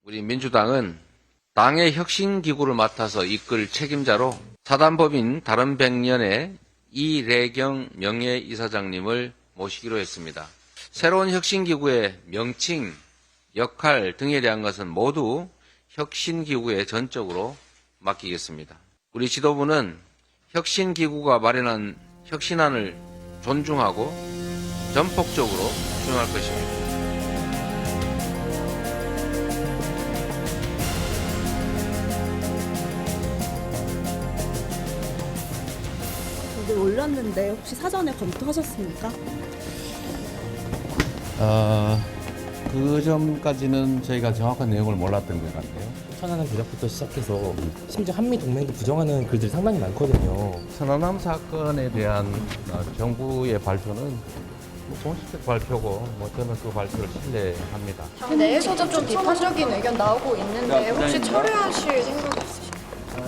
우리 민주당은 당의 혁신기구를 맡아서 이끌 책임자로 사단법인 다른백년의 이래경 명예이사장님을 모시기로 했습니다. 새로운 혁신기구의 명칭, 역할 등에 대한 것은 모두 혁신기구에 전적으로 맡기겠습니다. 우리 지도부는 혁신기구가 마련한 혁신안을 존중하고 전폭적으로 수용할 것입니다. 여기 올렸는데 혹시 사전에 검토하셨습니까? 그 점까지는 저희가 정확한 내용을 몰랐던 것 같아요. 천안함 조작부터 시작해서 심지어 한미동맹도 부정하는 글들이 상당히 많거든요. 천안함 사건에 대한 정부의 발표는 공식적 발표고 저는 그 발표를 신뢰합니다. 당 내에서도 좀 비판적인 의견 나오고 있는데 혹시 철회하실 생각이 있으신가요?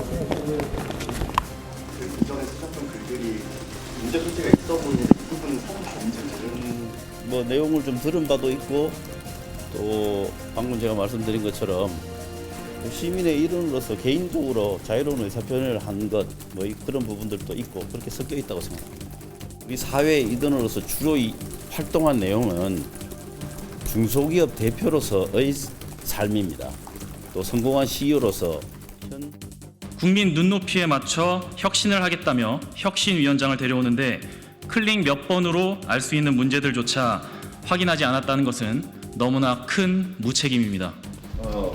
그 이전에 쓰셨던 글들이 문제 소지가 있어 보이는 이 부분은 서로 검증되는 뭐 내용을 좀 들은 바도 있고 또 방금 제가 말씀드린 것처럼 시민의 일원으로서 개인적으로 자유로운 의사표현을 한 것 뭐 그런 부분들도 있고 그렇게 섞여 있다고 생각합니다. 우리 사회의 일원으로서 주로 활동한 내용은 중소기업 대표로서의 삶입니다. 또 성공한 CEO로서 국민 눈높이에 맞춰 혁신을 하겠다며 혁신위원장을 데려오는데 클릭 몇 번으로 알 수 있는 문제들조차 확인하지 않았다는 것은 너무나 큰 무책임입니다.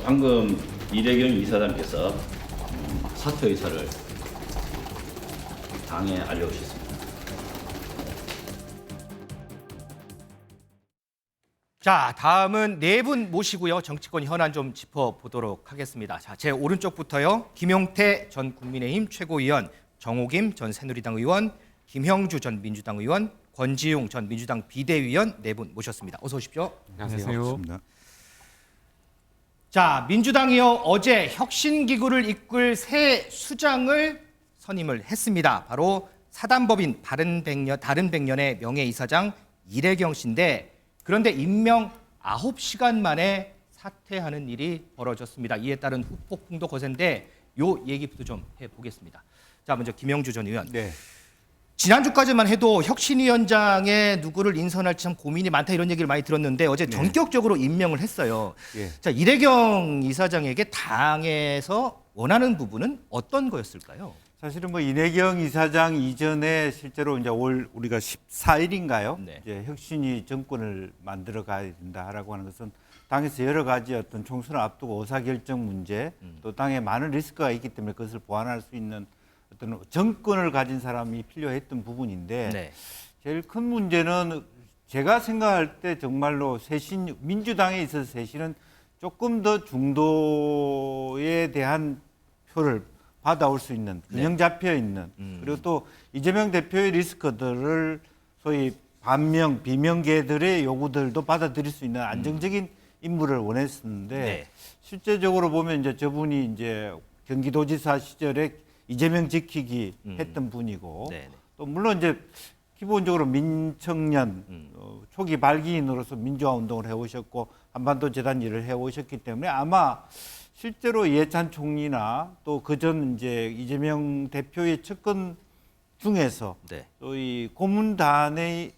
방금 이래경 이사장께서 사퇴 의사를 당에 알려주셨습니다. 자, 다음은 네 분 모시고요. 정치권 현안 좀 짚어보도록 하겠습니다. 자, 제 오른쪽부터요. 김용태 전 국민의힘 최고위원, 정호김 전 새누리당 의원, 김형주 전 민주당 의원, 권지용 전 민주당 비대위원 네 분 모셨습니다. 어서 오십시오. 안녕하세요. 자, 민주당이요. 어제 혁신기구를 이끌 새 수장을 선임을 했습니다. 바로 사단법인 다른백년의 명예이사장 이래경 씨인데 그런데 임명 9시간 만에 사퇴하는 일이 벌어졌습니다. 이에 따른 후폭풍도 거센데 요 얘기부터 좀 해보겠습니다. 자, 먼저 김영주 전 의원. 네. 지난주까지만 해도 혁신위원장에 누구를 인선할지 참 고민이 많다 이런 얘기를 많이 들었는데 어제 전격적으로 임명을 했어요. 예. 자, 이래경 이사장에게 당에서 원하는 부분은 어떤 거였을까요? 사실은 뭐 이내경 이사장 이전에 실제로 이제 올 우리가 14일인가요? 네. 이제 혁신위 정권을 만들어 가야 된다라고 하는 것은 당에서 여러 가지 어떤 총선을 앞두고 의사결정 문제 또 당에 많은 리스크가 있기 때문에 그것을 보완할 수 있는 어떤 정권을 가진 사람이 필요했던 부분인데 네. 제일 큰 문제는 제가 생각할 때 정말로 쇄신 민주당에 있어서 쇄신은 조금 더 중도에 대한 표를 받아올 수 있는 균형 잡혀 있는 그리고 또 이재명 대표의 리스크들을 소위 반명 비명계들의 요구들도 받아들일 수 있는 안정적인 인물을 원했었는데 네. 실제적으로 보면 이제 저분이 이제 경기도지사 시절에 이재명 지키기 했던 분이고 네네. 또 물론 이제 기본적으로 민청년 초기 발기인으로서 민주화 운동을 해오셨고 한반도 재단 일을 해오셨기 때문에 아마 실제로 이해찬 총리나 또 그전 이제 이재명 대표의 측근 중에서 네. 또 이 고문단의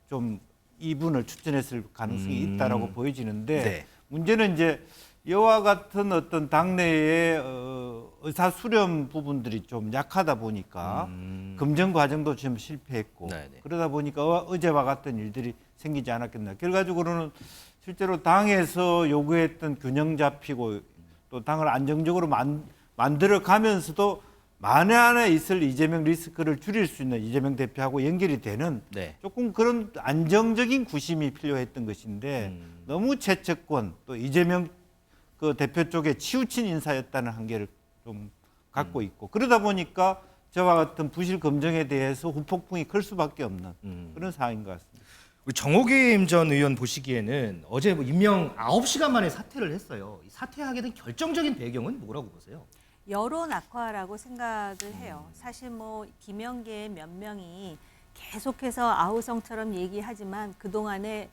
좀 이분을 추천했을 가능성이 있다라고 보여지는데 네. 문제는 이제 이와 같은 어떤 당내의 의사 수렴 부분들이 좀 약하다 보니까 검증 과정도 좀 실패했고 네네. 그러다 보니까 어제와 같은 일들이 생기지 않았겠나. 결과적으로는 실제로 당에서 요구했던 균형 잡히고 또 당을 안정적으로 만들어 가면서도 만에 하나 있을 이재명 리스크를 줄일 수 있는 이재명 대표하고 연결이 되는 네. 조금 그런 안정적인 구심이 필요했던 것인데 너무 최측권 또 이재명 그 대표 쪽에 치우친 인사였다는 한계를 좀 갖고 있고 그러다 보니까 저와 같은 부실 검증에 대해서 후폭풍이 클 수밖에 없는 그런 상황인 것 같습니다. 우리 정호김 전 의원 보시기에는 어제 뭐 임명 9시간 만에 사퇴를 했어요. 이 사퇴하게 된 결정적인 배경은 뭐라고 보세요? 여론 악화라고 생각을 해요. 사실 뭐 김영계 몇 명이 계속해서 아우성처럼 얘기하지만 그동안에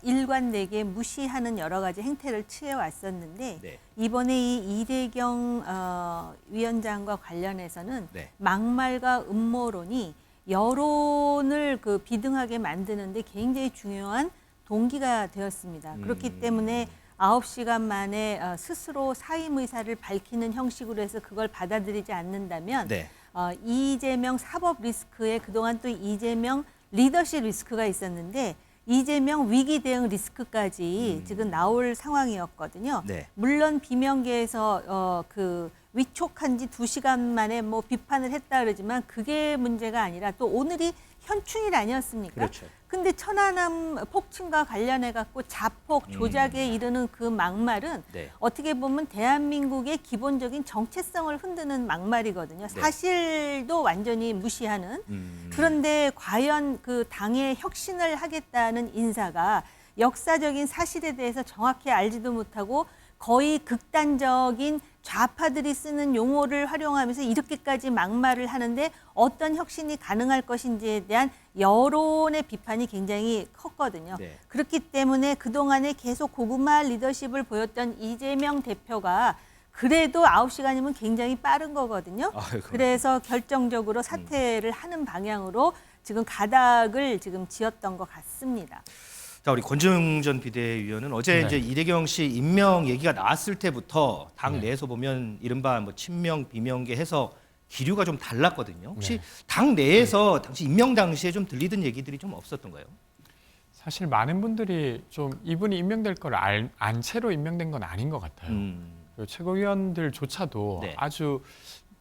일관되게 무시하는 여러 가지 행태를 취해왔었는데 네. 이번에 이 이래경 위원장과 관련해서는 네. 막말과 음모론이 여론을 그 비등하게 만드는데 굉장히 중요한 동기가 되었습니다. 그렇기 때문에 9시간 만에 스스로 사임 의사를 밝히는 형식으로 해서 그걸 받아들이지 않는다면 네. 이재명 사법 리스크에 그동안 또 이재명 리더십 리스크가 있었는데 이재명 위기 대응 리스크까지 지금 나올 상황이었거든요. 네. 물론 비명계에서 그 위촉한 지 2시간 만에 뭐 비판을 했다 그러지만 그게 문제가 아니라 또 오늘이 현충일 아니었습니까? 그렇죠. 근데 천안함 폭침과 관련해 갖고 자폭 조작에 이르는 그 막말은 네. 어떻게 보면 대한민국의 기본적인 정체성을 흔드는 막말이거든요. 사실도 완전히 무시하는. 그런데 과연 그 당의 혁신을 하겠다는 인사가 역사적인 사실에 대해서 정확히 알지도 못하고 거의 극단적인 좌파들이 쓰는 용어를 활용하면서 이렇게까지 막말을 하는데 어떤 혁신이 가능할 것인지에 대한 여론의 비판이 굉장히 컸거든요. 네. 그렇기 때문에 그동안에 계속 고구마 리더십을 보였던 이재명 대표가 그래도 9시간이면 굉장히 빠른 거거든요. 아이고. 그래서 결정적으로 사퇴를 하는 방향으로 지금 가닥을 지금 지었던 것 같습니다. 자, 우리 권지웅 전 비대위원은 어제 네. 이제 이래경 씨 임명 얘기가 나왔을 때부터 당 내에서 보면 이른바 뭐 친명 비명계 해서 기류가 좀 달랐거든요. 혹시 당 내에서 당시 임명 당시에 좀 들리던 얘기들이 좀 없었던가요? 사실 많은 분들이 좀 이분이 임명될 걸 안 채로 임명된 건 아닌 것 같아요. 그리고 최고위원들조차도 네. 아주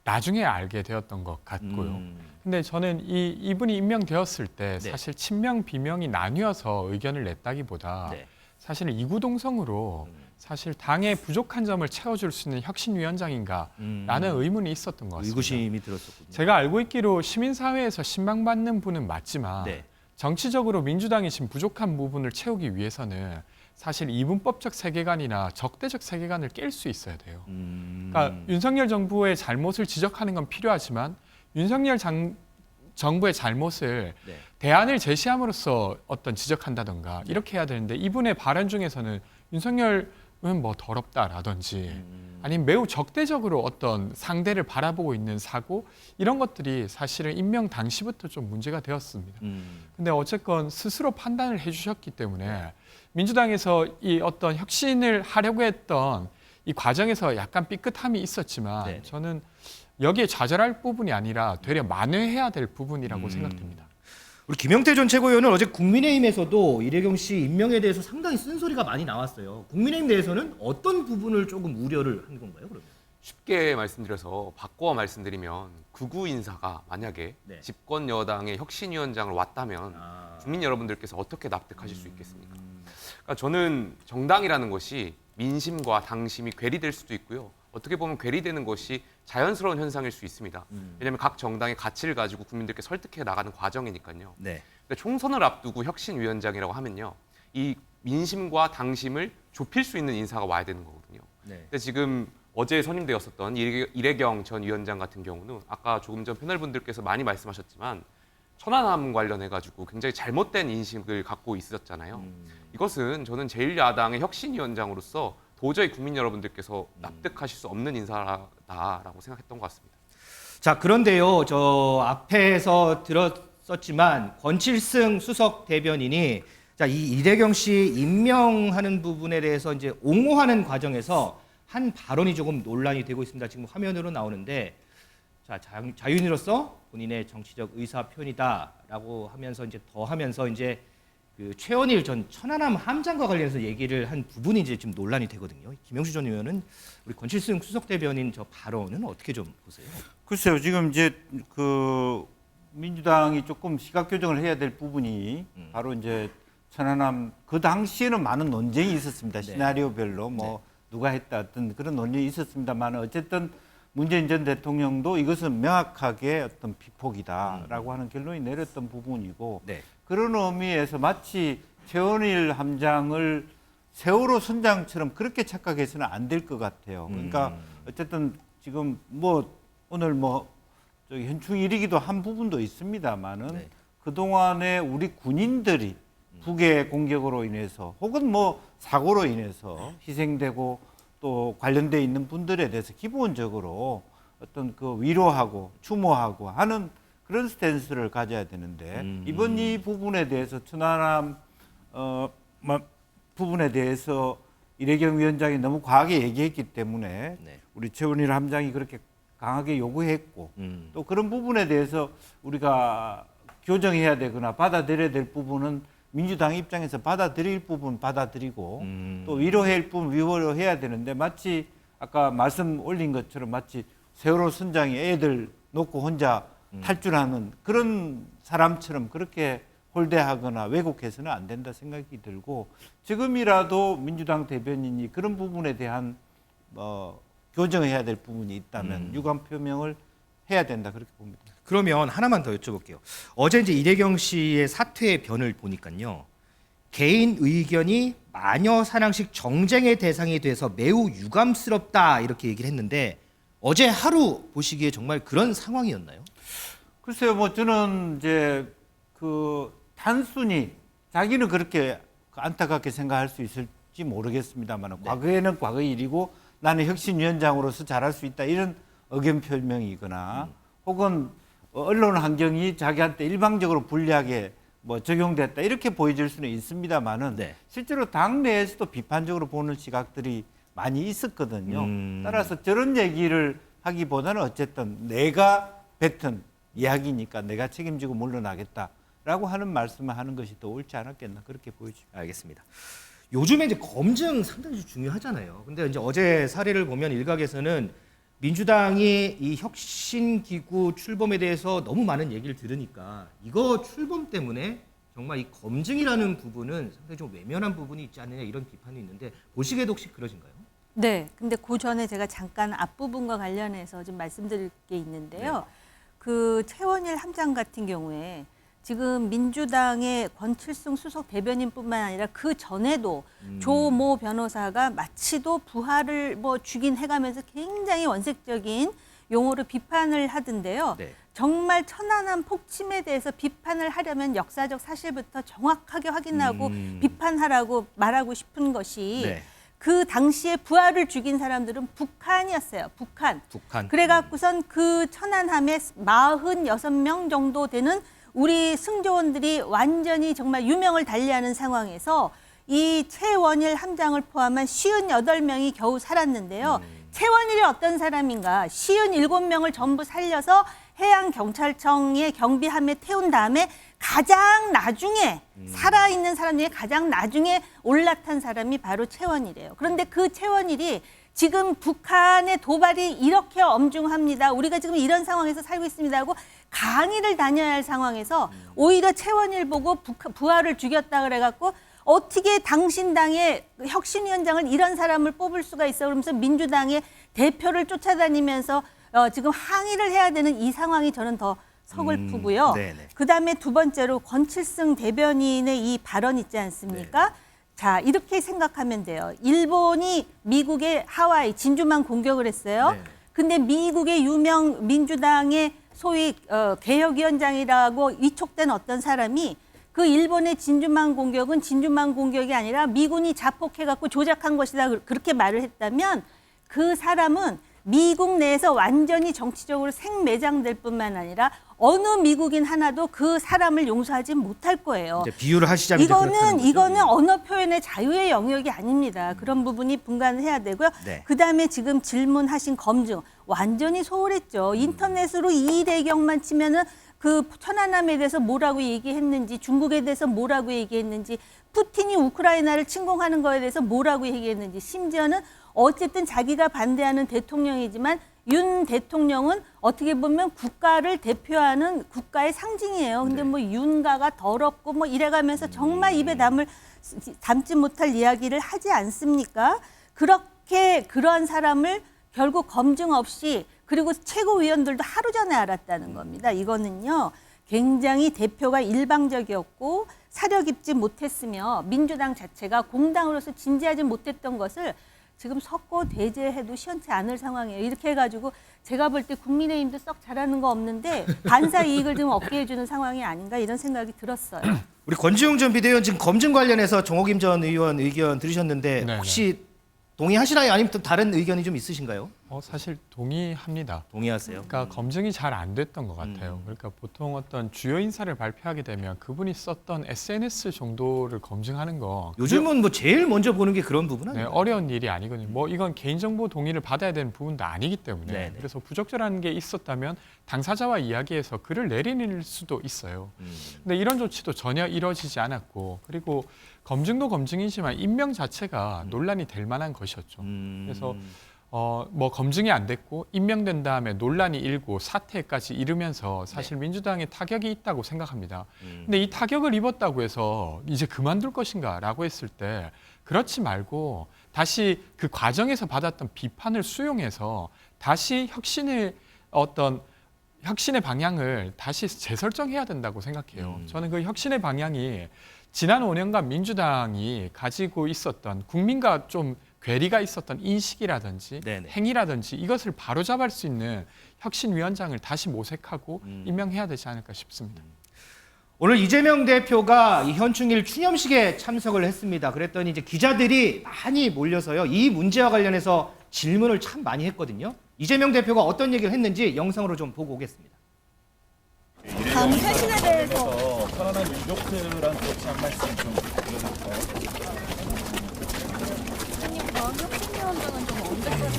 나중에 알게 되었던 것 같고요. 근데 저는 이분이 임명되었을 때 네. 사실 친명 비명이 나뉘어서 의견을 냈다기보다 네. 사실 이구동성으로 사실 당의 부족한 점을 채워줄 수 있는 혁신위원장인가라는 의문이 있었던 것 같습니다. 의구심이 들었었군요. 제가 알고 있기로 시민사회에서 신망받는 분은 맞지만 네. 정치적으로 민주당이 지금 부족한 부분을 채우기 위해서는 사실 이분법적 세계관이나 적대적 세계관을 깰 수 있어야 돼요. 그러니까 윤석열 정부의 잘못을 지적하는 건 필요하지만 윤석열 정부의 잘못을 네. 대안을 제시함으로써 어떤 지적한다던가 이렇게 해야 되는데 이분의 발언 중에서는 윤석열은 뭐 더럽다라든지 아니면 매우 적대적으로 어떤 상대를 바라보고 있는 사고 이런 것들이 사실은 임명 당시부터 좀 문제가 되었습니다. 근데 어쨌건 스스로 판단을 해주셨기 때문에 민주당에서 이 어떤 혁신을 하려고 했던 이 과정에서 약간 삐끗함이 있었지만 네. 저는 여기에 좌절할 부분이 아니라 되려 만회해야 될 부분이라고 생각됩니다. 우리 김영태 전 최고위원은 어제 국민의힘에서도 이래경 씨 임명에 대해서 상당히 쓴소리가 많이 나왔어요. 국민의힘 내에서는 어떤 부분을 조금 우려를 한 건가요, 그러면? 쉽게 말씀드려서 바꿔 말씀드리면 극우 인사가 만약에 네. 집권 여당의 혁신위원장을 왔다면 국민 여러분들께서 어떻게 납득하실 수 있겠습니까? 그러니까 저는 정당이라는 것이 민심과 당심이 괴리될 수도 있고요. 어떻게 보면 괴리되는 것이 자연스러운 현상일 수 있습니다. 왜냐하면 각 정당의 가치를 가지고 국민들께 설득해 나가는 과정이니까요. 네. 근데 총선을 앞두고 혁신위원장이라고 하면요, 이 민심과 당심을 좁힐 수 있는 인사가 와야 되는 거거든요. 네. 근데 지금 어제 선임되었었던 이래경 전 위원장 같은 경우는 아까 조금 전 패널분들께서 많이 말씀하셨지만 천안함 관련해가지고 굉장히 잘못된 인식을 갖고 있었잖아요. 이것은 저는 제1야당의 혁신위원장으로서 도저히 국민 여러분들께서 납득하실 수 없는 인사다라고 생각했던 것 같습니다. 자, 그런데요, 저 앞에서 들었었지만 권칠승 수석 대변인이 자, 이 이래경 씨 임명하는 부분에 대해서 이제 옹호하는 과정에서 한 발언이 조금 논란이 되고 있습니다. 지금 화면으로 나오는데, 자, 자유인으로서 본인의 정치적 의사 표현이다라고 하면서 이제 더 하면서 이제 그 최원일 전 천안함 함장과 관련해서 얘기를 한 부분이 이제 지금 논란이 되거든요. 김영수 전 의원은 우리 권칠승 수석 대변인 저 발언은 어떻게 좀 보세요? 글쎄요, 지금 이제 그 민주당이 조금 시각 교정을 해야 될 부분이 바로 이제 천안함 그 당시에는 많은 논쟁이 있었습니다. 네. 시나리오별로 뭐 누가 했다 어떤 그런 논쟁이 있었습니다만 어쨌든 문재인 전 대통령도 이것은 명확하게 어떤 비폭이다라고 하는 결론이 내렸던 부분이고 네. 그런 의미에서 마치 최원일 함장을 세월호 선장처럼 그렇게 착각해서는 안 될 것 같아요. 그러니까 어쨌든 지금 뭐 오늘 뭐 저기 현충일이기도 한 부분도 있습니다만은 네. 그동안에 우리 군인들이 북의 공격으로 인해서 혹은 뭐 사고로 인해서 희생되고 또 관련돼 있는 분들에 대해서 기본적으로 어떤 그 위로하고 추모하고 하는 그런 스탠스를 가져야 되는데 이번 이 부분에 대해서 천안함 부분에 대해서 이래경 위원장이 너무 과하게 얘기했기 때문에 우리 최원일 함장이 그렇게 강하게 요구했고 또 그런 부분에 대해서 우리가 교정해야 되거나 받아들여야 될 부분은 민주당 입장에서 받아들일 부분 받아들이고 또 위로할 부분 위로해야 되는데 마치 아까 말씀 올린 것처럼 마치 세월호 선장이 애들 놓고 혼자 탈출하는 그런 사람처럼 그렇게 홀대하거나 왜곡해서는 안 된다 생각이 들고 지금이라도 민주당 대변인이 그런 부분에 대한 교정해야 될 부분이 있다면 유감 표명을 해야 된다 그렇게 봅니다. 그러면 하나만 더 여쭤볼게요. 어제 이제 이래경 씨의 사퇴의 변을 보니까요. 개인 의견이 마녀 사냥식 정쟁의 대상이 돼서 매우 유감스럽다 이렇게 얘기를 했는데 어제 하루 보시기에 정말 그런 상황이었나요? 글쎄요, 뭐 저는 이제 그 단순히 자기는 그렇게 안타깝게 생각할 수 있을지 모르겠습니다만 과거에는 과거의 일이고 나는 혁신위원장으로서 잘할 수 있다 이런 의견 표명이거나 혹은 언론 환경이 자기한테 일방적으로 불리하게 뭐 적용됐다 이렇게 보여질 수는 있습니다만은 실제로 당내에서도 비판적으로 보는 시각들이 많이 있었거든요. 따라서 저런 얘기를 하기보다는 어쨌든 내가 뱉은 이야기니까 내가 책임지고 물러나겠다라고 하는 말씀을 하는 것이 더 옳지 않았겠나 그렇게 보여집니다. 알겠습니다. 요즘에 이제 검증 상당히 중요하잖아요. 근데 이제 어제 사례를 보면 일각에서는 민주당이 이 혁신기구 출범에 대해서 너무 많은 얘기를 들으니까 이거 출범 때문에 정말 이 검증이라는 부분은 상당히 좀 외면한 부분이 있지 않느냐 이런 비판이 있는데 보시기에도 혹시 그러신가요? 네. 근데 그 전에 제가 잠깐 앞부분과 관련해서 좀 말씀드릴 게 있는데요. 그 최원일 함장 같은 경우에 지금 민주당의 권칠승 수석 대변인뿐만 아니라 그 전에도 조모 변호사가 마치도 부하를 뭐 죽인 해가면서 굉장히 원색적인 용어로 비판을 하던데요. 정말 천안함 폭침에 대해서 비판을 하려면 역사적 사실부터 정확하게 확인하고 비판하라고 말하고 싶은 것이 그 당시에 부하를 죽인 사람들은 북한이었어요. 북한. 그래갖고선 그 천안함에 46명 정도 되는 우리 승조원들이 완전히 정말 유명을 달리하는 상황에서 이 최원일 함장을 포함한 58명이 겨우 살았는데요. 최원일이 어떤 사람인가? 57명을 전부 살려서 해양경찰청의 경비함에 태운 다음에 가장 나중에 살아있는 사람 중에 가장 나중에 올라탄 사람이 바로 최원일이에요. 그런데 그 최원일이 지금 북한의 도발이 이렇게 엄중합니다. 우리가 지금 이런 상황에서 살고 있습니다 하고 강의를 다녀야 할 상황에서 오히려 최원일 보고 부하를 죽였다 그래갖고 어떻게 당신 당의 혁신위원장을 이런 사람을 뽑을 수가 있어 그러면서 민주당의 대표를 쫓아다니면서 지금 항의를 해야 되는 이 상황이 저는 더 서글프고요. 그다음에 두 번째로 권칠승 대변인의 이 발언 있지 않습니까? 자, 이렇게 생각하면 돼요. 일본이 미국의 하와이 진주만 공격을 했어요. 근데 미국의 유명 민주당의 소위 개혁위원장이라고 위촉된 어떤 사람이 그 일본의 진주만 공격은 진주만 공격이 아니라 미군이 자폭해갖고 조작한 것이다 그렇게 말을 했다면 그 사람은 미국 내에서 완전히 정치적으로 생매장될 뿐만 아니라 어느 미국인 하나도 그 사람을 용서하지 못할 거예요. 비유를 하시자면 이거는 언어 표현의 자유의 영역이 아닙니다. 그런 부분이 분간해야 되고요. 그다음에 지금 질문하신 검증 완전히 소홀했죠. 인터넷으로 이래경만 치면은 그 천안함에 대해서 뭐라고 얘기했는지 중국에 대해서 뭐라고 얘기했는지 푸틴이 우크라이나를 침공하는 거에 대해서 뭐라고 얘기했는지 심지어는 어쨌든 자기가 반대하는 대통령이지만 윤 대통령은 어떻게 보면 국가를 대표하는 국가의 상징이에요. 근데 뭐 윤가가 더럽고 뭐 이래가면서 정말 입에 담지 못할 이야기를 하지 않습니까? 그렇게 그런 사람을 결국 검증 없이 그리고 최고위원들도 하루 전에 알았다는 겁니다. 이거는요. 굉장히 대표가 일방적이었고 사려 깊지 못했으며 민주당 자체가 공당으로서 진지하지 못했던 것을 지금 석고 대제해도 시원치 않을 상황이에요. 이렇게 해가지고 제가 볼 때 국민의힘도 썩 잘하는 거 없는데 반사 이익을 좀 얻게 해주는 상황이 아닌가 이런 생각이 들었어요. 우리 권지웅 전 비대위원 지금 검증 관련해서 정호김 전 의원 의견 들으셨는데 네네. 혹시 동의하시나요? 아니면 또 다른 의견이 좀 있으신가요? 사실 동의합니다. 동의하세요? 그러니까 검증이 잘 안 됐던 것 같아요. 그러니까 보통 어떤 주요 인사를 발표하게 되면 그분이 썼던 SNS 정도를 검증하는 거 요즘은 뭐 제일 먼저 보는 게 그런 부분 네, 아니에요? 어려운 일이 아니거든요. 뭐 이건 개인정보 동의를 받아야 되는 부분도 아니기 때문에 네네. 그래서 부적절한 게 있었다면 당사자와 이야기해서 글을 내릴 수도 있어요. 근데 이런 조치도 전혀 이루어지지 않았고 그리고 검증도 검증이지만 임명 자체가 논란이 될 만한 것이었죠. 그래서 뭐 검증이 안 됐고 임명된 다음에 논란이 일고 사퇴까지 이르면서 사실 민주당에 타격이 있다고 생각합니다. 근데 이 타격을 입었다고 해서 이제 그만둘 것인가라고 했을 때 그렇지 말고 다시 그 과정에서 받았던 비판을 수용해서 다시 혁신의 방향을 다시 재설정해야 된다고 생각해요. 저는 그 혁신의 방향이 지난 5년간 민주당이 가지고 있었던 국민과 좀 괴리가 있었던 인식이라든지 네네. 행위라든지 이것을 바로잡을 수 있는 혁신위원장을 다시 모색하고 임명해야 되지 않을까 싶습니다. 오늘 이재명 대표가 이 현충일 추념식에 참석을 했습니다. 그랬더니 이제 기자들이 많이 몰려서요. 이 문제와 관련해서 질문을 참 많이 했거든요. 이재명 대표가 어떤 얘기를 했는지 영상으로 좀 보고 오겠습니다. 당 쇄신에 대해서 편안한 유족들한 그렇지 한 말씀 좀 드려볼까요? 혁신위원장은 좀 언제까지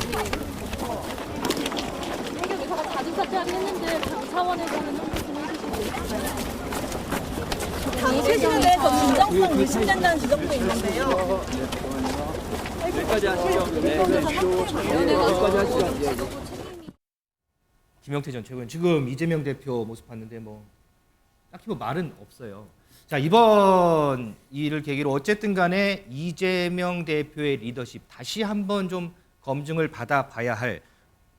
해결 의사가 자진 사퇴하긴 했는데 당 차원에서는 좀 해주시고 있어요. 당 쇄신에 대해서 진정성 의심된다는 지적도 있는데요. 여기까지 하시죠. 여기까지 하시죠. 김영태 전 최고위원 지금 이재명 대표 모습 봤는데 뭐 딱히 뭐 말은 없어요. 자, 이번 일을 계기로 어쨌든 간에 이재명 대표의 리더십 다시 한번 좀 검증을 받아봐야 할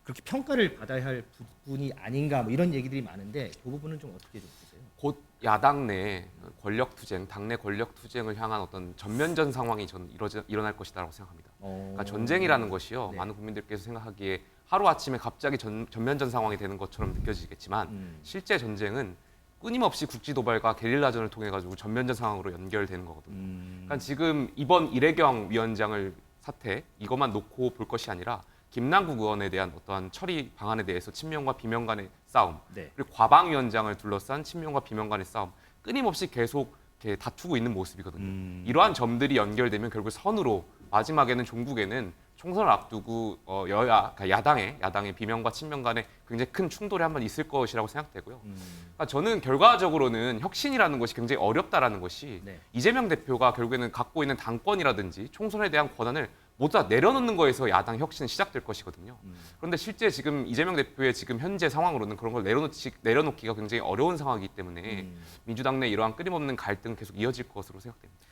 그렇게 평가를 받아야 할 부분이 아닌가 뭐 이런 얘기들이 많은데 그 부분은 좀 어떻게 좀 보세요? 곧 야당 내 권력 투쟁, 당내 권력 투쟁을 향한 어떤 전면전 상황이 저는 일어날 것이다라고 생각합니다. 그러니까 전쟁이라는 것이요, 네. 많은 국민들께서 생각하기에 하루 아침에 갑자기 전면전 상황이 되는 것처럼 느껴지겠지만 실제 전쟁은 끊임없이 국지 도발과 게릴라전을 통해 가지고 전면전 상황으로 연결되는 거거든요. 그러니까 지금 이번 이래경 위원장을 사퇴 이것만 놓고 볼 것이 아니라 김남국 의원에 대한 어떠한 처리 방안에 대해서 친명과 비명 간의 싸움, 네. 그리고 과방위원장을 둘러싼 친명과 비명 간의 싸움 끊임없이 계속 이렇게 다투고 있는 모습이거든요. 이러한 점들이 연결되면 결국 선으로 마지막에는 종국에는 총선을 앞두고 그러니까 야당의 비명과 친명 간에 굉장히 큰 충돌이 한번 있을 것이라고 생각되고요. 그러니까 저는 결과적으로는 혁신이라는 것이 굉장히 어렵다라는 것이 네. 이재명 대표가 결국에는 갖고 있는 당권이라든지 총선에 대한 권한을 모두 다 내려놓는 거에서 야당 혁신이 시작될 것이거든요. 그런데 실제 지금 이재명 대표의 지금 현재 상황으로는 그런 걸 내려놓기가 굉장히 어려운 상황이기 때문에 민주당 내 이러한 끊임없는 갈등은 계속 이어질 것으로 생각됩니다.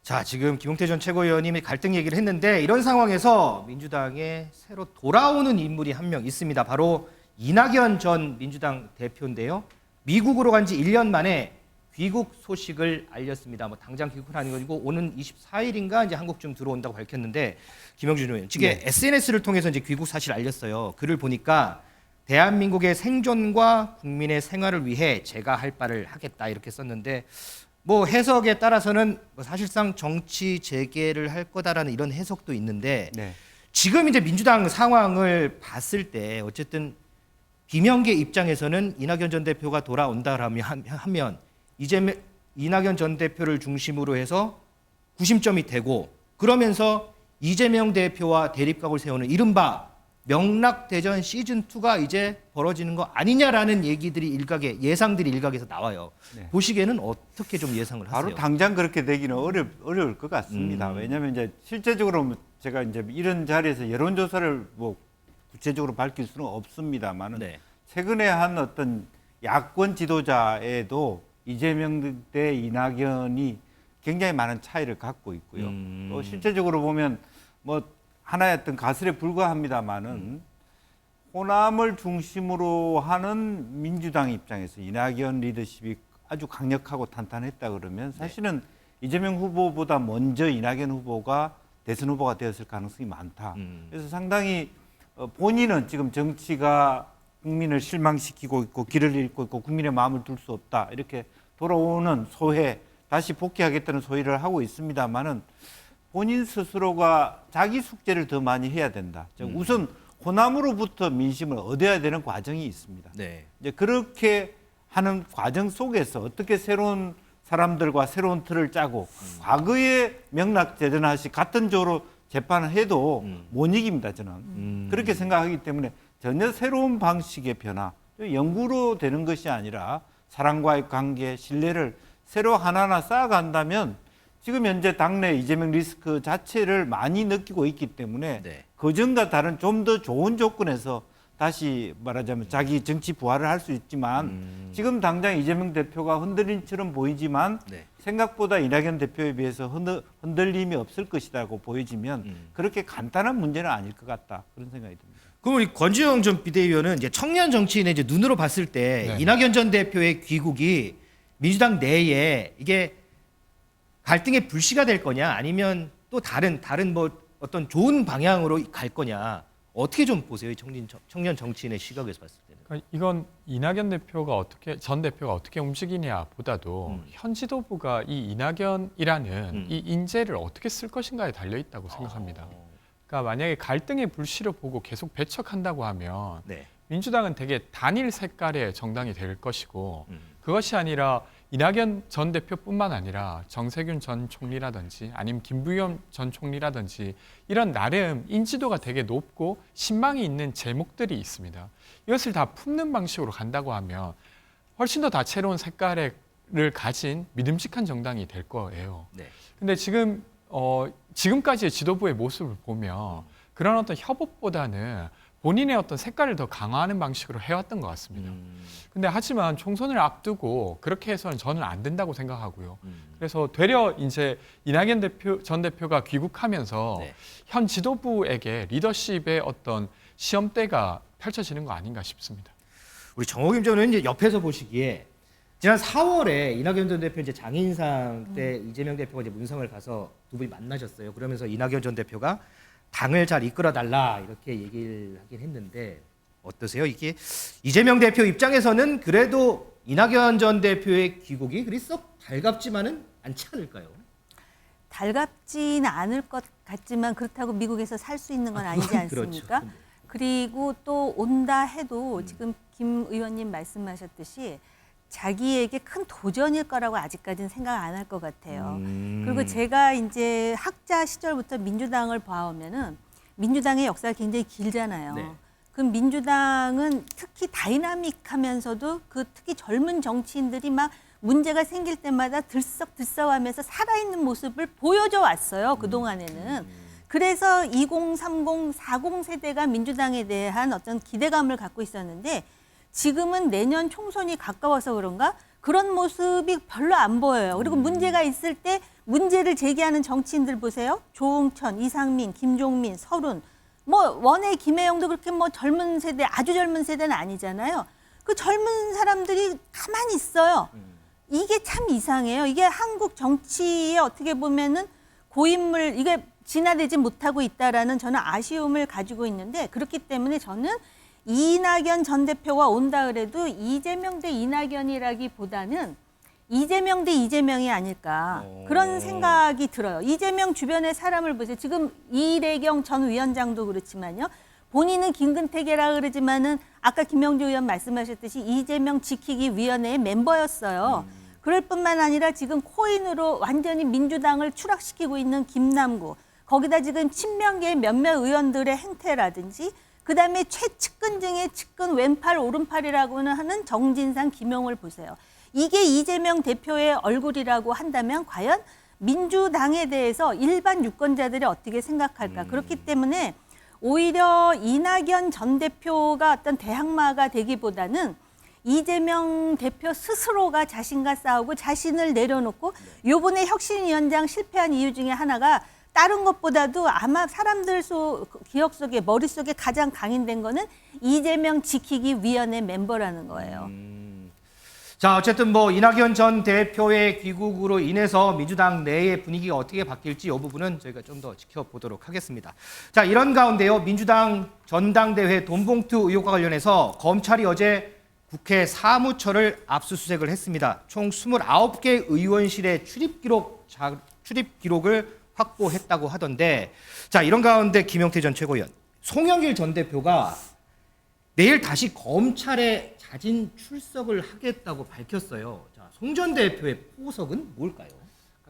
자, 지금 김용태 전 최고위원님이 갈등 얘기를 했는데 이런 상황에서 민주당에 새로 돌아오는 인물이 한 명 있습니다. 바로 이낙연 전 민주당 대표인데요. 미국으로 간 지 1년 만에 귀국 소식을 알렸습니다. 뭐 당장 귀국은 아니고 오는 24일인가 이제 한국쯤 들어온다고 밝혔는데 김영준 의원, 지금 SNS를 통해서 이제 귀국 사실을 알렸어요. 글을 보니까 대한민국의 생존과 국민의 생활을 위해 제가 할 바를 하겠다 이렇게 썼는데 뭐 해석에 따라서는 뭐 사실상 정치 재개를 할 거다라는 이런 해석도 있는데 지금 이제 민주당 상황을 봤을 때 어쨌든 비명계 입장에서는 이낙연 전 대표가 돌아온다라면 하면 이낙연 전 대표를 중심으로 해서 구심점이 되고 그러면서 이재명 대표와 대립각을 세우는 이른바 명락대전 시즌2가 이제 벌어지는 거 아니냐라는 얘기들이 예상들이 일각에서 나와요. 보시기에는 어떻게 좀 예상을 하세요? 바로 당장 그렇게 되기는 어려울 것 같습니다. 왜냐하면 이제 실제적으로 제가 이제 이런 자리에서 여론조사를 뭐 구체적으로 밝힐 수는 없습니다만은 최근에 한 어떤 야권 지도자에도 이재명 대 이낙연이 굉장히 많은 차이를 갖고 있고요. 또 실제적으로 보면 뭐 하나의 어떤 가설에 불과합니다만은 호남을 중심으로 하는 민주당 입장에서 이낙연 리더십이 아주 강력하고 탄탄했다 그러면 사실은 이재명 후보보다 먼저 이낙연 후보가 대선 후보가 되었을 가능성이 많다. 그래서 상당히 본인은 지금 정치가 국민을 실망시키고 있고 길을 잃고 있고 국민의 마음을 둘 수 없다. 이렇게 돌아오는 소회 다시 복귀하겠다는 소리를 하고 있습니다만은 본인 스스로가 자기 숙제를 더 많이 해야 된다. 즉 우선 호남으로부터 민심을 얻어야 되는 과정이 있습니다. 네. 이제 그렇게 하는 과정 속에서 어떻게 새로운 사람들과 새로운 틀을 짜고 과거의 명락 재단하시 같은 조로 재판을 해도 못 이깁니다. 저는 그렇게 생각하기 때문에 전혀 새로운 방식의 변화, 영구로 되는 것이 아니라 사람과의 관계, 신뢰를 새로 하나하나 쌓아간다면 지금 현재 당내 이재명 리스크 자체를 많이 느끼고 있기 때문에 네. 그전과 다른 좀 더 좋은 조건에서 다시 말하자면 자기 정치 부활을 할 수 있지만 지금 당장 이재명 대표가 흔들림처럼 보이지만 네. 생각보다 이낙연 대표에 비해서 흔들림이 없을 것이라고 보여지면 그렇게 간단한 문제는 아닐 것 같다 그런 생각이 듭니다. 그럼 우리 권지영 전 비대위원은 이제 청년 정치인의 이제 눈으로 봤을 때 네. 이낙연 전 대표의 귀국이 민주당 내에 이게 갈등의 불씨가 될 거냐 아니면 또 다른 뭐 어떤 좋은 방향으로 갈 거냐 어떻게 좀 보세요? 이 청년 정치인의 시각에서 봤을 때는. 그러니까 이건 이낙연 대표가 전 대표가 어떻게 움직이냐보다도 현 지도부가 이 이낙연이라는 이 인재를 어떻게 쓸 것인가에 달려 있다고 생각합니다. 그러니까 만약에 갈등의 불씨를 보고 계속 배척한다고 하면 네. 민주당은 되게 단일 색깔의 정당이 될 것이고 그것이 아니라 이낙연 전 대표뿐만 아니라 정세균 전 총리라든지 아니면 김부겸 전 총리라든지 이런 나름 인지도가 되게 높고 신망이 있는 제목들이 있습니다. 이것을 다 품는 방식으로 간다고 하면 훨씬 더 다채로운 색깔을 가진 믿음직한 정당이 될 거예요. 네. 근데 지금까지의 지도부의 모습을 보면 그런 어떤 협업보다는 본인의 어떤 색깔을 더 강화하는 방식으로 해왔던 것 같습니다. 근데 하지만 총선을 앞두고 그렇게 해서는 저는 안 된다고 생각하고요. 그래서 되려 이제 이낙연 전 대표가 귀국하면서 네. 현 지도부에게 리더십의 어떤 시험대가 펼쳐지는 거 아닌가 싶습니다. 우리 정호김 전 의원은 이제 옆에서 보시기에 지난 4월에 이낙연 전 대표 이제 장인상 때 이재명 대표가 이제 문성을 가서 두 분이 만나셨어요. 그러면서 이낙연 전 대표가 당을 잘 이끌어 달라 이렇게 얘기를 하긴 했는데 어떠세요? 이게 이재명 대표 입장에서는 그래도 이낙연 전 대표의 귀국이 그리 썩 달갑지만은 않지 않을까요? 달갑지는 않을 것 같지만 그렇다고 미국에서 살 수 있는 건 아니지 않습니까? 그렇죠. 그리고 또 온다 해도 지금 김 의원님 말씀하셨듯이 자기에게 큰 도전일 거라고 아직까지는 생각 안 할 것 같아요. 그리고 제가 이제 학자 시절부터 민주당을 봐오면은 민주당의 역사가 굉장히 길잖아요. 네. 그럼 민주당은 특히 다이나믹하면서도 그 특히 젊은 정치인들이 막 문제가 생길 때마다 들썩들썩하면서 살아있는 모습을 보여줘 왔어요. 그동안에는. 그래서 20, 30, 40 세대가 민주당에 대한 어떤 기대감을 갖고 있었는데 지금은 내년 총선이 가까워서 그런가 그런 모습이 별로 안 보여요. 그리고 문제가 있을 때 문제를 제기하는 정치인들 보세요. 조응천, 이상민, 김종민, 서른. 뭐 원외 김혜영도 그렇게 뭐 젊은 세대, 아주 젊은 세대는 아니잖아요. 그 젊은 사람들이 가만히 있어요. 이게 참 이상해요. 이게 한국 정치에 어떻게 보면은 고인물, 이게 진화되지 못하고 있다라는 저는 아쉬움을 가지고 있는데 그렇기 때문에 저는 이낙연 전 대표가 온다 그래도 이재명 대 이낙연이라기보다는 이재명 대 이재명이 아닐까 그런 생각이 들어요. 이재명 주변의 사람을 보세요. 지금 이래경 전 위원장도 그렇지만요. 본인은 김근태계라 그러지만은 아까 김영주 의원 말씀하셨듯이 이재명 지키기 위원회의 멤버였어요. 그럴 뿐만 아니라 지금 코인으로 완전히 민주당을 추락시키고 있는 김남구. 거기다 지금 친명계의 몇몇 의원들의 행태라든지 그다음에 최측근 중에 측근 왼팔 오른팔이라고는 하는 정진상 김용을 보세요. 이게 이재명 대표의 얼굴이라고 한다면 과연 민주당에 대해서 일반 유권자들이 어떻게 생각할까. 그렇기 때문에 오히려 이낙연 전 대표가 어떤 대항마가 되기보다는 이재명 대표 스스로가 자신과 싸우고 자신을 내려놓고 요번에 혁신위원장 실패한 이유 중에 하나가 다른 것보다도 아마 사람들 기억 속에 머릿속에 가장 강인된 거는 이재명 지키기 위원회 멤버라는 거예요. 자, 어쨌든 뭐 이낙연 전 대표의 귀국으로 인해서 민주당 내의 분위기가 어떻게 바뀔지 이 부분은 저희가 좀 더 지켜보도록 하겠습니다. 자, 이런 가운데요. 민주당 전당대회 돈봉투 의혹과 관련해서 검찰이 어제 국회 사무처를 압수수색을 했습니다. 총 29개 의원실의 출입 기록을 확보했다고 하던데, 자, 이런 가운데 김용태 전 최고위원, 송영길 전 대표가 내일 다시 검찰에 자진 출석을 하겠다고 밝혔어요. 자, 송 전 대표의 포석은 뭘까요?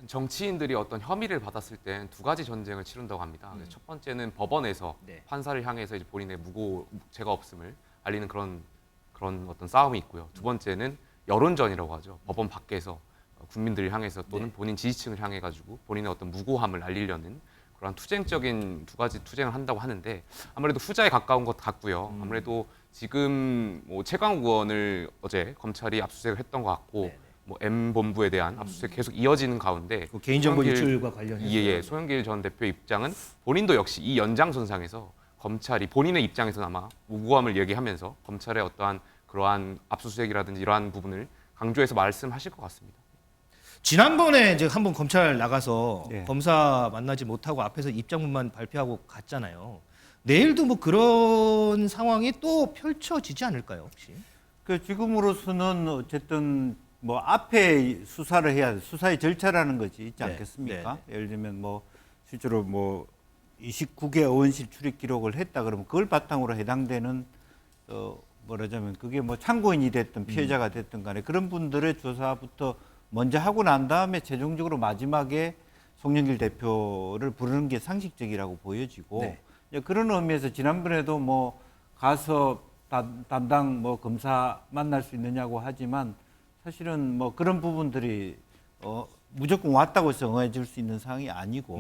정치인들이 어떤 혐의를 받았을 땐 두 가지 전쟁을 치른다고 합니다. 그래서 첫 번째는 법원에서 네. 판사를 향해서 이제 본인의 죄가 없음을 알리는 그런 어떤 싸움이 있고요. 두 번째는 여론전이라고 하죠. 법원 밖에서 국민들을 향해서 또는 본인 지지층을 향해 가지고 본인의 어떤 무고함을 알리려는 그런 투쟁적인 두 가지 투쟁을 한다고 하는데, 아무래도 후자에 가까운 것 같고요. 아무래도 지금 뭐 최강욱 의원을 어제 검찰이 압수수색을 했던 것 같고, 뭐 M 본부에 대한 압수수색 계속 이어지는 가운데 그 개인정보 유출과 관련해서 예, 소영길 전 대표 입장은 본인도 역시 이 연장선상에서 검찰이 본인의 입장에서는 아마 무고함을 얘기하면서 검찰의 어떠한 그러한 압수수색이라든지 이러한 부분을 강조해서 말씀하실 것 같습니다. 지난번에 이제 한번 검찰 나가서 네. 검사 만나지 못하고 앞에서 입장문만 발표하고 갔잖아요. 내일도 뭐 그런 상황이 또 펼쳐지지 않을까요, 혹시? 그 지금으로서는 어쨌든 뭐 앞에 수사를 해야 돼. 수사의 절차라는 것이 있지 네. 않겠습니까? 네. 예를 들면 뭐 실제로 뭐 29개 의원실 출입 기록을 했다 그러면 그걸 바탕으로 해당되는 뭐라자면 그게 뭐 참고인이 됐든 피해자가 됐든 간에 그런 분들의 조사부터 먼저 하고 난 다음에 최종적으로 마지막에 송영길 대표를 부르는 게 상식적이라고 보여지고, 네. 이제 그런 의미에서 지난번에도 뭐 가서 담당 뭐 검사 만날 수 있느냐고 하지만 사실은 뭐 그런 부분들이 무조건 왔다고 해서 응해 줄 수 있는 상황이 아니고,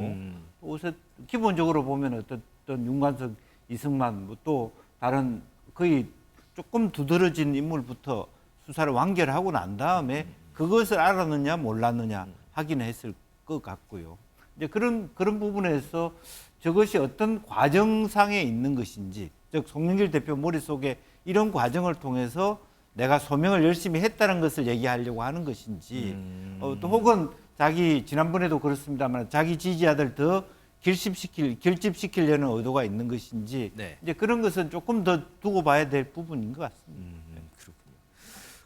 우선 기본적으로 보면 어떤 윤관석, 이승만 뭐 또 다른 거의 조금 두드러진 인물부터 수사를 완결하고 난 다음에 그것을 알았느냐 몰랐느냐 확인했을 것 같고요. 이제 그런 부분에서 저것이 어떤 과정상에 있는 것인지, 즉 송영길 대표 머릿속에 이런 과정을 통해서 내가 소명을 열심히 했다는 것을 얘기하려고 하는 것인지, 또 혹은 지난번에도 그렇습니다만 자기 지지자들 더 결집시키려는 의도가 있는 것인지, 네. 이제 그런 것은 조금 더 두고 봐야 될 부분인 것 같습니다. 그렇군요.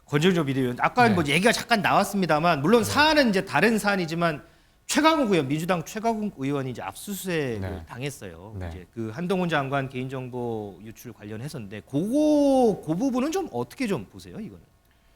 권정조 비대위원, 아까 네. 뭐 얘기가 잠깐 나왔습니다만, 물론 사안은 이제 다른 사안이지만 최강욱 의원, 민주당 최강욱 의원이 이제 압수수색을 네. 당했어요. 네. 이제 그 한동훈 장관 개인정보 유출 관련해서인데, 그 부분은 좀 어떻게 좀 보세요, 이거는?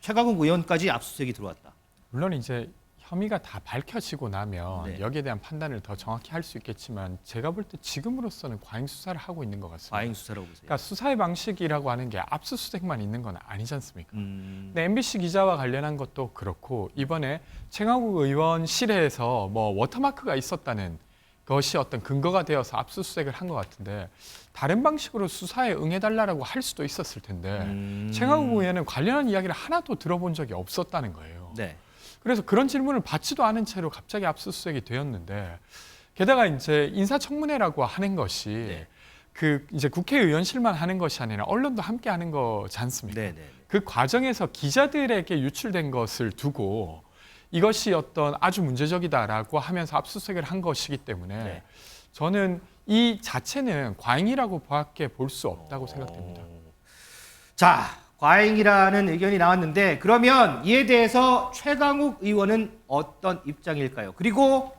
최강욱 의원까지 압수수색이 들어왔다. 물론 이제 혐의가 다 밝혀지고 나면 네. 여기에 대한 판단을 더 정확히 할 수 있겠지만, 제가 볼 때 지금으로서는 과잉 수사를 하고 있는 것 같습니다. 과잉 수사라고 보세요. 그러니까 수사의 방식이라고 하는 게 압수수색만 있는 건 아니지 않습니까? 음. 근데 MBC 기자와 관련한 것도 그렇고, 이번에 최강욱 의원실에서 뭐 워터마크가 있었다는 것이 어떤 근거가 되어서 압수수색을 한 것 같은데, 다른 방식으로 수사에 응해달라고 할 수도 있었을 텐데 최강욱 의원은 관련한 이야기를 하나도 들어본 적이 없었다는 거예요. 네. 그래서 그런 질문을 받지도 않은 채로 갑자기 압수수색이 되었는데, 게다가 이제 인사청문회라고 하는 것이 네. 그 이제 국회의원실만 하는 것이 아니라 언론도 함께 하는 거지 않습니까? 네, 네. 그 과정에서 기자들에게 유출된 것을 두고 이것이 어떤 아주 문제적이다라고 하면서 압수수색을 한 것이기 때문에 네. 저는 이 자체는 과잉이라고 밖에 볼 수 없다고 생각됩니다. 자, 과잉이라는 의견이 나왔는데, 그러면 이에 대해서 최강욱 의원은 어떤 입장일까요? 그리고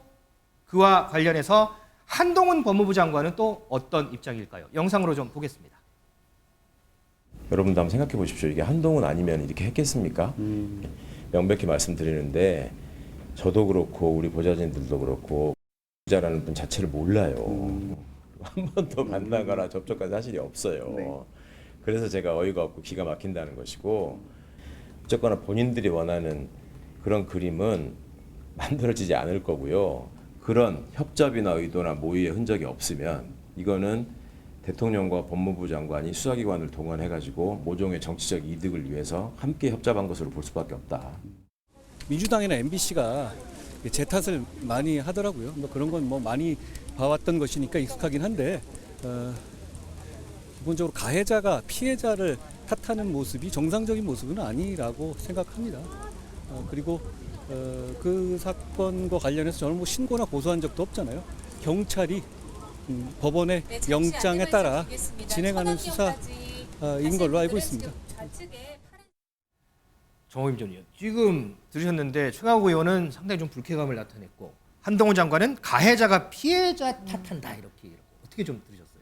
그와 관련해서 한동훈 법무부 장관은 또 어떤 입장일까요? 영상으로 좀 보겠습니다. 여러분도 한번 생각해 보십시오. 이게 한동훈 아니면 이렇게 했겠습니까? 명백히 말씀드리는데, 저도 그렇고 우리 보좌진들도 그렇고 보좌라는 분 자체를 몰라요. 한 번도 만나거나 접촉한 사실이 없어요. 네. 그래서 제가 어이가 없고 기가 막힌다는 것이고, 어쨌거나 본인들이 원하는 그런 그림은 만들어지지 않을 거고요. 그런 협잡이나 의도나 모의의 흔적이 없으면 이거는 대통령과 법무부 장관이 수사기관을 동원해가지고 모종의 정치적 이득을 위해서 함께 협잡한 것으로 볼 수밖에 없다. 민주당이나 MBC가 제 탓을 많이 하더라고요. 뭐 그런 건 뭐 많이 봐왔던 것이니까 익숙하긴 한데, 기본적으로 가해자가 피해자를 탓하는 모습이 정상적인 모습은 아니라고 생각합니다. 그리고 그 사건과 관련해서 저는 뭐 신고나 고소한 적도 없잖아요. 경찰이 법원의 영장에 따라 진행하는 수사인 걸로 알고 있습니다. 정호임 전 의원, 지금 들으셨는데 최강욱 의원은 상당히 좀 불쾌감을 나타냈고 한동훈 장관은 가해자가 피해자 탓한다 이렇게 어떻게 좀 들으셨어요?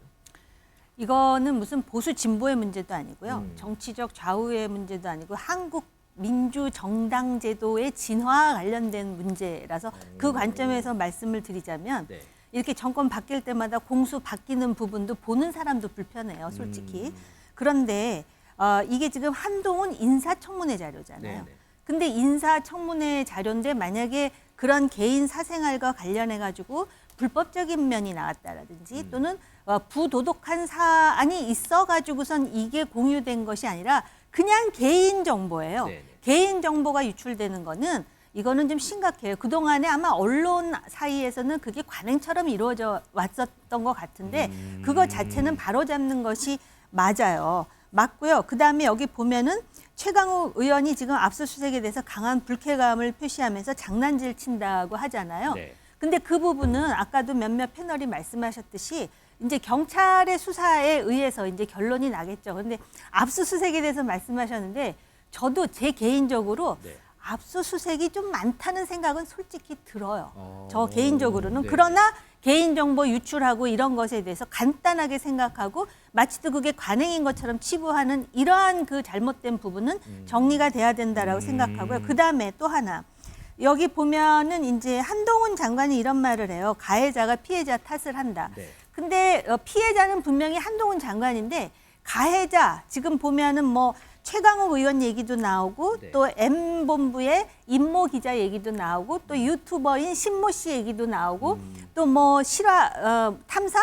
이거는 무슨 보수 진보의 문제도 아니고요. 정치적 좌우의 문제도 아니고 한국 민주정당 제도의 진화와 관련된 문제라서 그 관점에서 말씀을 드리자면 이렇게 정권 바뀔 때마다 공수 바뀌는 부분도 보는 사람도 불편해요, 솔직히. 그런데 이게 지금 한동훈 인사청문회 자료잖아요. 근데 인사청문회 자료인데 만약에 그런 개인 사생활과 관련해 가지고 불법적인 면이 나왔다라든지 또는 부도덕한 사안이 있어 가지고선 이게 공유된 것이 아니라 그냥 개인 정보예요. 개인 정보가 유출되는 거는 이거는 좀 심각해요. 그동안에 아마 언론 사이에서는 그게 관행처럼 이루어져 왔었던 것 같은데 그거 자체는 바로잡는 것이 맞아요. 맞고요. 그다음에 여기 보면은 최강욱 의원이 지금 압수수색에 대해서 강한 불쾌감을 표시하면서 장난질 친다고 하잖아요. 근데 그 부분은 아까도 몇몇 패널이 말씀하셨듯이 이제 경찰의 수사에 의해서 이제 결론이 나겠죠. 근데 압수수색에 대해서 말씀하셨는데 저도 제 개인적으로 압수수색이 좀 많다는 생각은 솔직히 들어요. 저 개인적으로는. 그러나 개인정보 유출하고 이런 것에 대해서 간단하게 생각하고 마치도 그게 관행인 것처럼 치부하는 이러한 그 잘못된 부분은 정리가 돼야 된다라고 생각하고요. 그다음에 또 하나. 여기 보면은 이제 한동훈 장관이 이런 말을 해요. 가해자가 피해자 탓을 한다. 근데 피해자는 분명히 한동훈 장관인데 가해자 지금 보면은 뭐 최강욱 의원 얘기도 나오고 또 M본부의 임모 기자 얘기도 나오고 또 유튜버인 신모 씨 얘기도 나오고 또 뭐 실화 탐사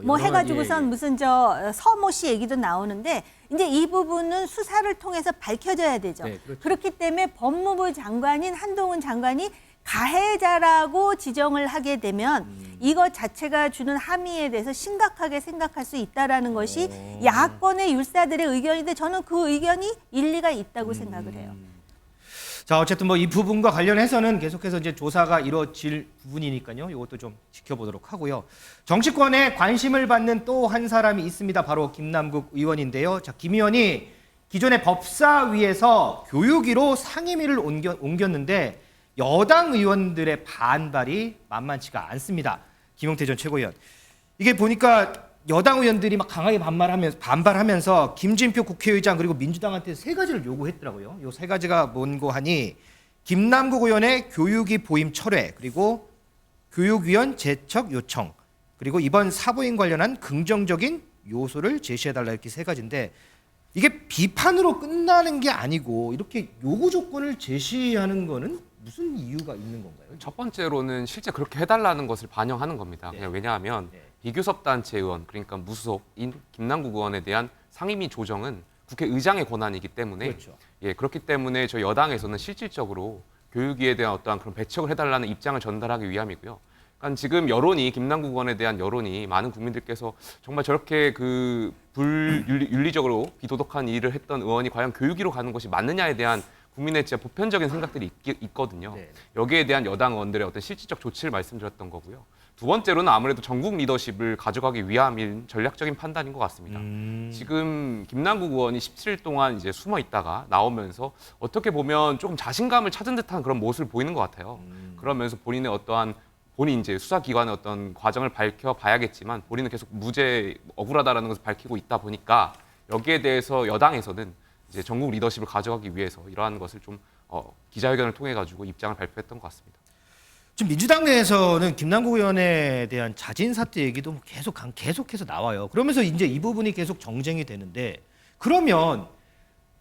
뭐 해가지고선 무슨 저 서모 씨 얘기도 나오는데 이제 이 부분은 수사를 통해서 밝혀져야 되죠. 그렇기 때문에 법무부 장관인 한동훈 장관이 가해자라고 지정을 하게 되면 이것 자체가 주는 함의에 대해서 심각하게 생각할 수 있다라는 것이 야권의 율사들의 의견인데 저는 그 의견이 일리가 있다고 생각을 해요. 자, 어쨌든 뭐 이 부분과 관련해서는 계속해서 이제 조사가 이루어질 부분이니까요. 이것도 좀 지켜보도록 하고요. 정치권에 관심을 받는 또 한 사람이 있습니다. 바로 김남국 의원인데요. 자, 김 의원이 기존의 법사위에서 교육위로 상임위를 옮겼는데 여당 의원들의 반발이 만만치가 않습니다. 김용태 전 최고위원. 이게 보니까 여당 의원들이 막 강하게 반발하면서 김진표 국회의장 그리고 민주당한테 세 가지를 요구했더라고요. 요 세 가지가 뭔고 하니 김남국 의원의 교육위 보임 철회 그리고 교육위원 제척 요청 그리고 이번 사보임 관련한 긍정적인 요소를 제시해달라 이렇게 세 가지인데 이게 비판으로 끝나는 게 아니고 이렇게 요구 조건을 제시하는 거는 무슨 이유가 있는 건가요? 첫 번째로는 실제 그렇게 해달라는 것을 반영하는 겁니다. 그냥 왜냐하면 비교섭단체 의원, 그러니까 무소속인 김남국 의원에 대한 상임위 조정은 국회의장의 권한이기 때문에 그렇기 때문에 저희 여당에서는 실질적으로 교육위에 대한 어떠한 그런 배척을 해달라는 입장을 전달하기 위함이고요. 그러니까 지금 여론이 김남국 의원에 대한 여론이 많은 국민들께서 정말 저렇게 그 불윤리적으로 비도덕한 일을 했던 의원이 과연 교육위로 가는 것이 맞느냐에 대한 국민의 진짜 보편적인 생각들이 있거든요. 여기에 대한 여당 의원들의 어떤 실질적 조치를 말씀드렸던 거고요. 두 번째로는 아무래도 전국 리더십을 가져가기 위함인 전략적인 판단인 것 같습니다. 지금 김남국 의원이 17일 동안 이제 숨어 있다가 나오면서 어떻게 보면 조금 자신감을 찾은 듯한 그런 모습을 보이는 것 같아요. 그러면서 본인의 어떠한 본인 이제 수사기관의 어떤 과정을 밝혀봐야겠지만 본인은 계속 무죄 억울하다라는 것을 밝히고 있다 보니까 여기에 대해서 여당에서는 이제 전국 리더십을 가져가기 위해서 이러한 것을 좀 기자회견을 통해 가지고 입장을 발표했던 것 같습니다. 지금 민주당 내에서는 김남국 의원에 대한 자진 사퇴 얘기도 계속해서 나와요. 그러면서 이제 이 부분이 계속 정쟁이 되는데 그러면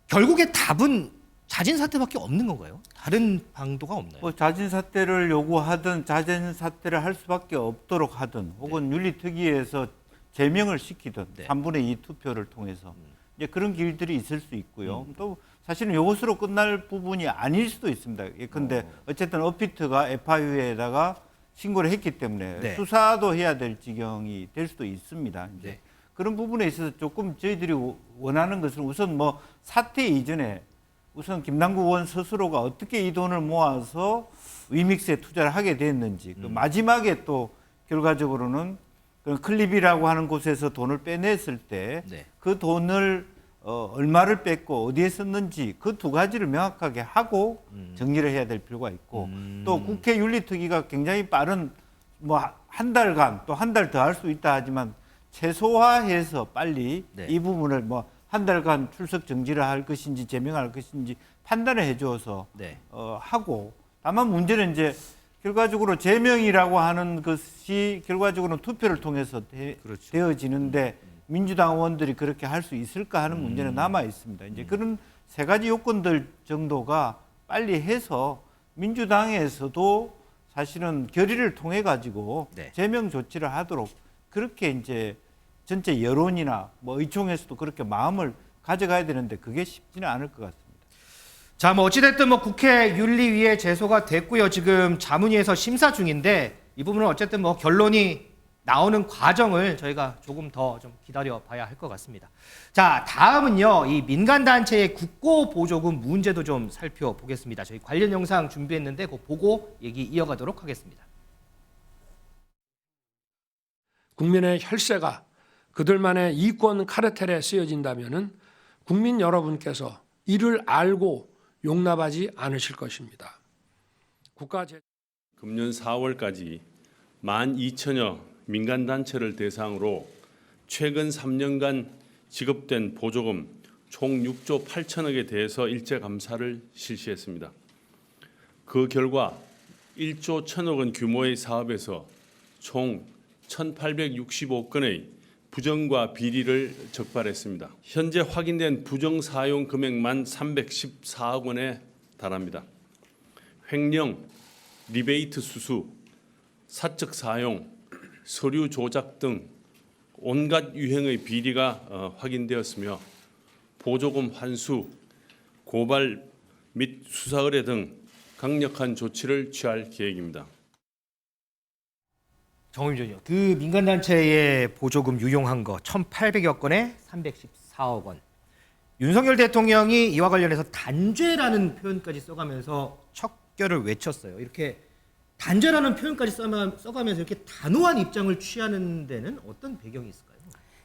결국에 답은 자진 사퇴밖에 없는 건가요? 다른 방도가 없나요? 뭐 자진 사퇴를 요구하든 자진 사퇴를 할 수밖에 없도록 하든 혹은 윤리특위에서 제명을 시키든 3분의 2 투표를 통해서 이제 그런 길들이 있을 수 있고요. 또 사실은 이것으로 끝날 부분이 아닐 수도 있습니다. 그런데 어쨌든 업비트가 FIU에다가 신고를 했기 때문에 수사도 해야 될 지경이 될 수도 있습니다. 이제 그런 부분에 있어서 조금 저희들이 원하는 것은 우선 뭐 사퇴 이전에 우선 김남국 의원 스스로가 어떻게 이 돈을 모아서 위믹스에 투자를 하게 됐는지 그 마지막에 또 결과적으로는 그 클립이라고 하는 곳에서 돈을 빼냈을 때 그 돈을 얼마를 뺐고 어디에 썼는지 그 두 가지를 명확하게 하고 정리를 해야 될 필요가 있고 또 국회 윤리특위가 굉장히 빠른 뭐 한 달간 또 한 달 더 할 수 있다 하지만 최소화해서 빨리 네. 이 부분을 뭐 한 달간 출석 정지를 할 것인지 제명할 것인지 판단을 해줘서 네. 하고 다만 문제는 이제 결과적으로 제명이라고 하는 것이 결과적으로 투표를 통해서 그렇죠. 되어지는데 민주당 의원들이 그렇게 할 수 있을까 하는 문제는 남아 있습니다. 이제 그런 세 가지 요건들 정도가 빨리 해서 민주당에서도 사실은 결의를 통해 가지고 네. 제명 조치를 하도록 그렇게 이제 전체 여론이나 뭐 의총에서도 그렇게 마음을 가져가야 되는데 그게 쉽지는 않을 것 같습니다. 자, 뭐 어찌됐든 뭐 국회 윤리위에 제소가 됐고요. 지금 자문위에서 심사 중인데 이 부분은 어쨌든 뭐 결론이 나오는 과정을 저희가 조금 더 좀 기다려 봐야 할 것 같습니다. 자, 다음은요. 이 민간단체의 국고 보조금 문제도 좀 살펴보겠습니다. 저희 관련 영상 준비했는데 그거 보고 얘기 이어가도록 하겠습니다. 국민의 혈세가 그들만의 이권 카르텔에 쓰여진다면은 국민 여러분께서 이를 알고 용납하지 않으실 것입니다. 금년 4월까지 12,000여 민간단체를 대상으로 최근 3년간 지급된 보조금 총 6조 8천억에 대해서 일제감사를 실시했습니다. 그 결과 1조 1천억 원 규모의 사업에서 총 1,865건의 부정과 비리를 적발했습니다. 현재 확인된 부정 사용 금액만 314억 원에 달합니다. 횡령, 리베이트 수수, 사적 사용, 서류 조작 등 온갖 유형의 비리가 확인되었으며 보조금 환수, 고발 및 수사 의뢰 등 강력한 조치를 취할 계획입니다. 정의전이요. 그 민간단체의 보조금 유용한 거 1,800여 건에 314억 원. 윤석열 대통령이 이와 관련해서 단죄라는 표현까지 써가면서 척결을 외쳤어요. 이렇게 단죄라는 표현까지 써가면서 이렇게 단호한 입장을 취하는 데는 어떤 배경이 있을까요?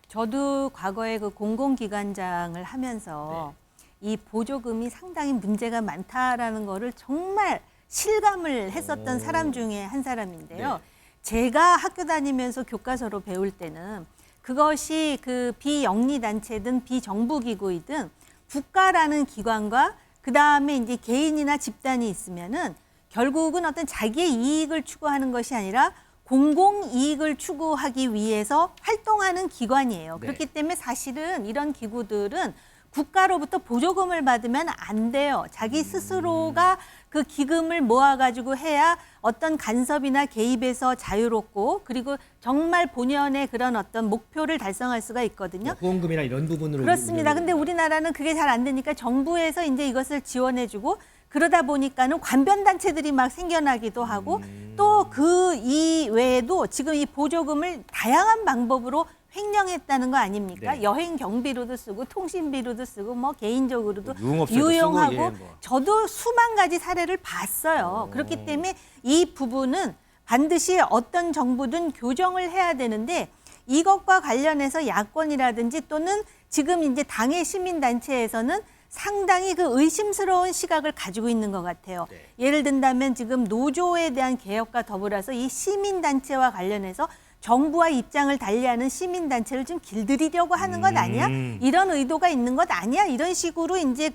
저도 과거에 그 공공기관장을 하면서 이 보조금이 상당히 문제가 많다라는 거를 정말 실감을 했었던 사람 중에 한 사람인데요. 제가 학교 다니면서 교과서로 배울 때는 그것이 그 비영리단체든 비정부기구이든 국가라는 기관과 그 다음에 이제 개인이나 집단이 있으면은 결국은 어떤 자기의 이익을 추구하는 것이 아니라 공공이익을 추구하기 위해서 활동하는 기관이에요. 그렇기 때문에 사실은 이런 기구들은 국가로부터 보조금을 받으면 안 돼요. 자기 스스로가 그 기금을 모아가지고 해야 어떤 간섭이나 개입에서 자유롭고 그리고 정말 본연의 그런 어떤 목표를 달성할 수가 있거든요. 후원금이나 이런 부분으로. 그렇습니다. 근데 우리나라는 그게 잘 안 되니까 정부에서 이제 이것을 지원해주고 그러다 보니까는 관변단체들이 막 생겨나기도 하고 또 그 이외에도 지금 이 보조금을 다양한 방법으로 횡령했다는 거 아닙니까? 네. 여행 경비로도 쓰고 통신비로도 쓰고 뭐 개인적으로도 유흥업소도 유용하고 쓰고, 예, 뭐. 저도 수만 가지 사례를 봤어요. 그렇기 때문에 이 부분은 반드시 어떤 정부든 교정을 해야 되는데 이것과 관련해서 야권이라든지 또는 지금 이제 당의 시민단체에서는 상당히 그 의심스러운 시각을 가지고 있는 것 같아요. 예를 든다면 지금 노조에 대한 개혁과 더불어서 이 시민단체와 관련해서 정부와 입장을 달리하는 시민단체를 좀 길들이려고 하는 것 아니야? 이런 의도가 있는 것 아니야? 이런 식으로 이제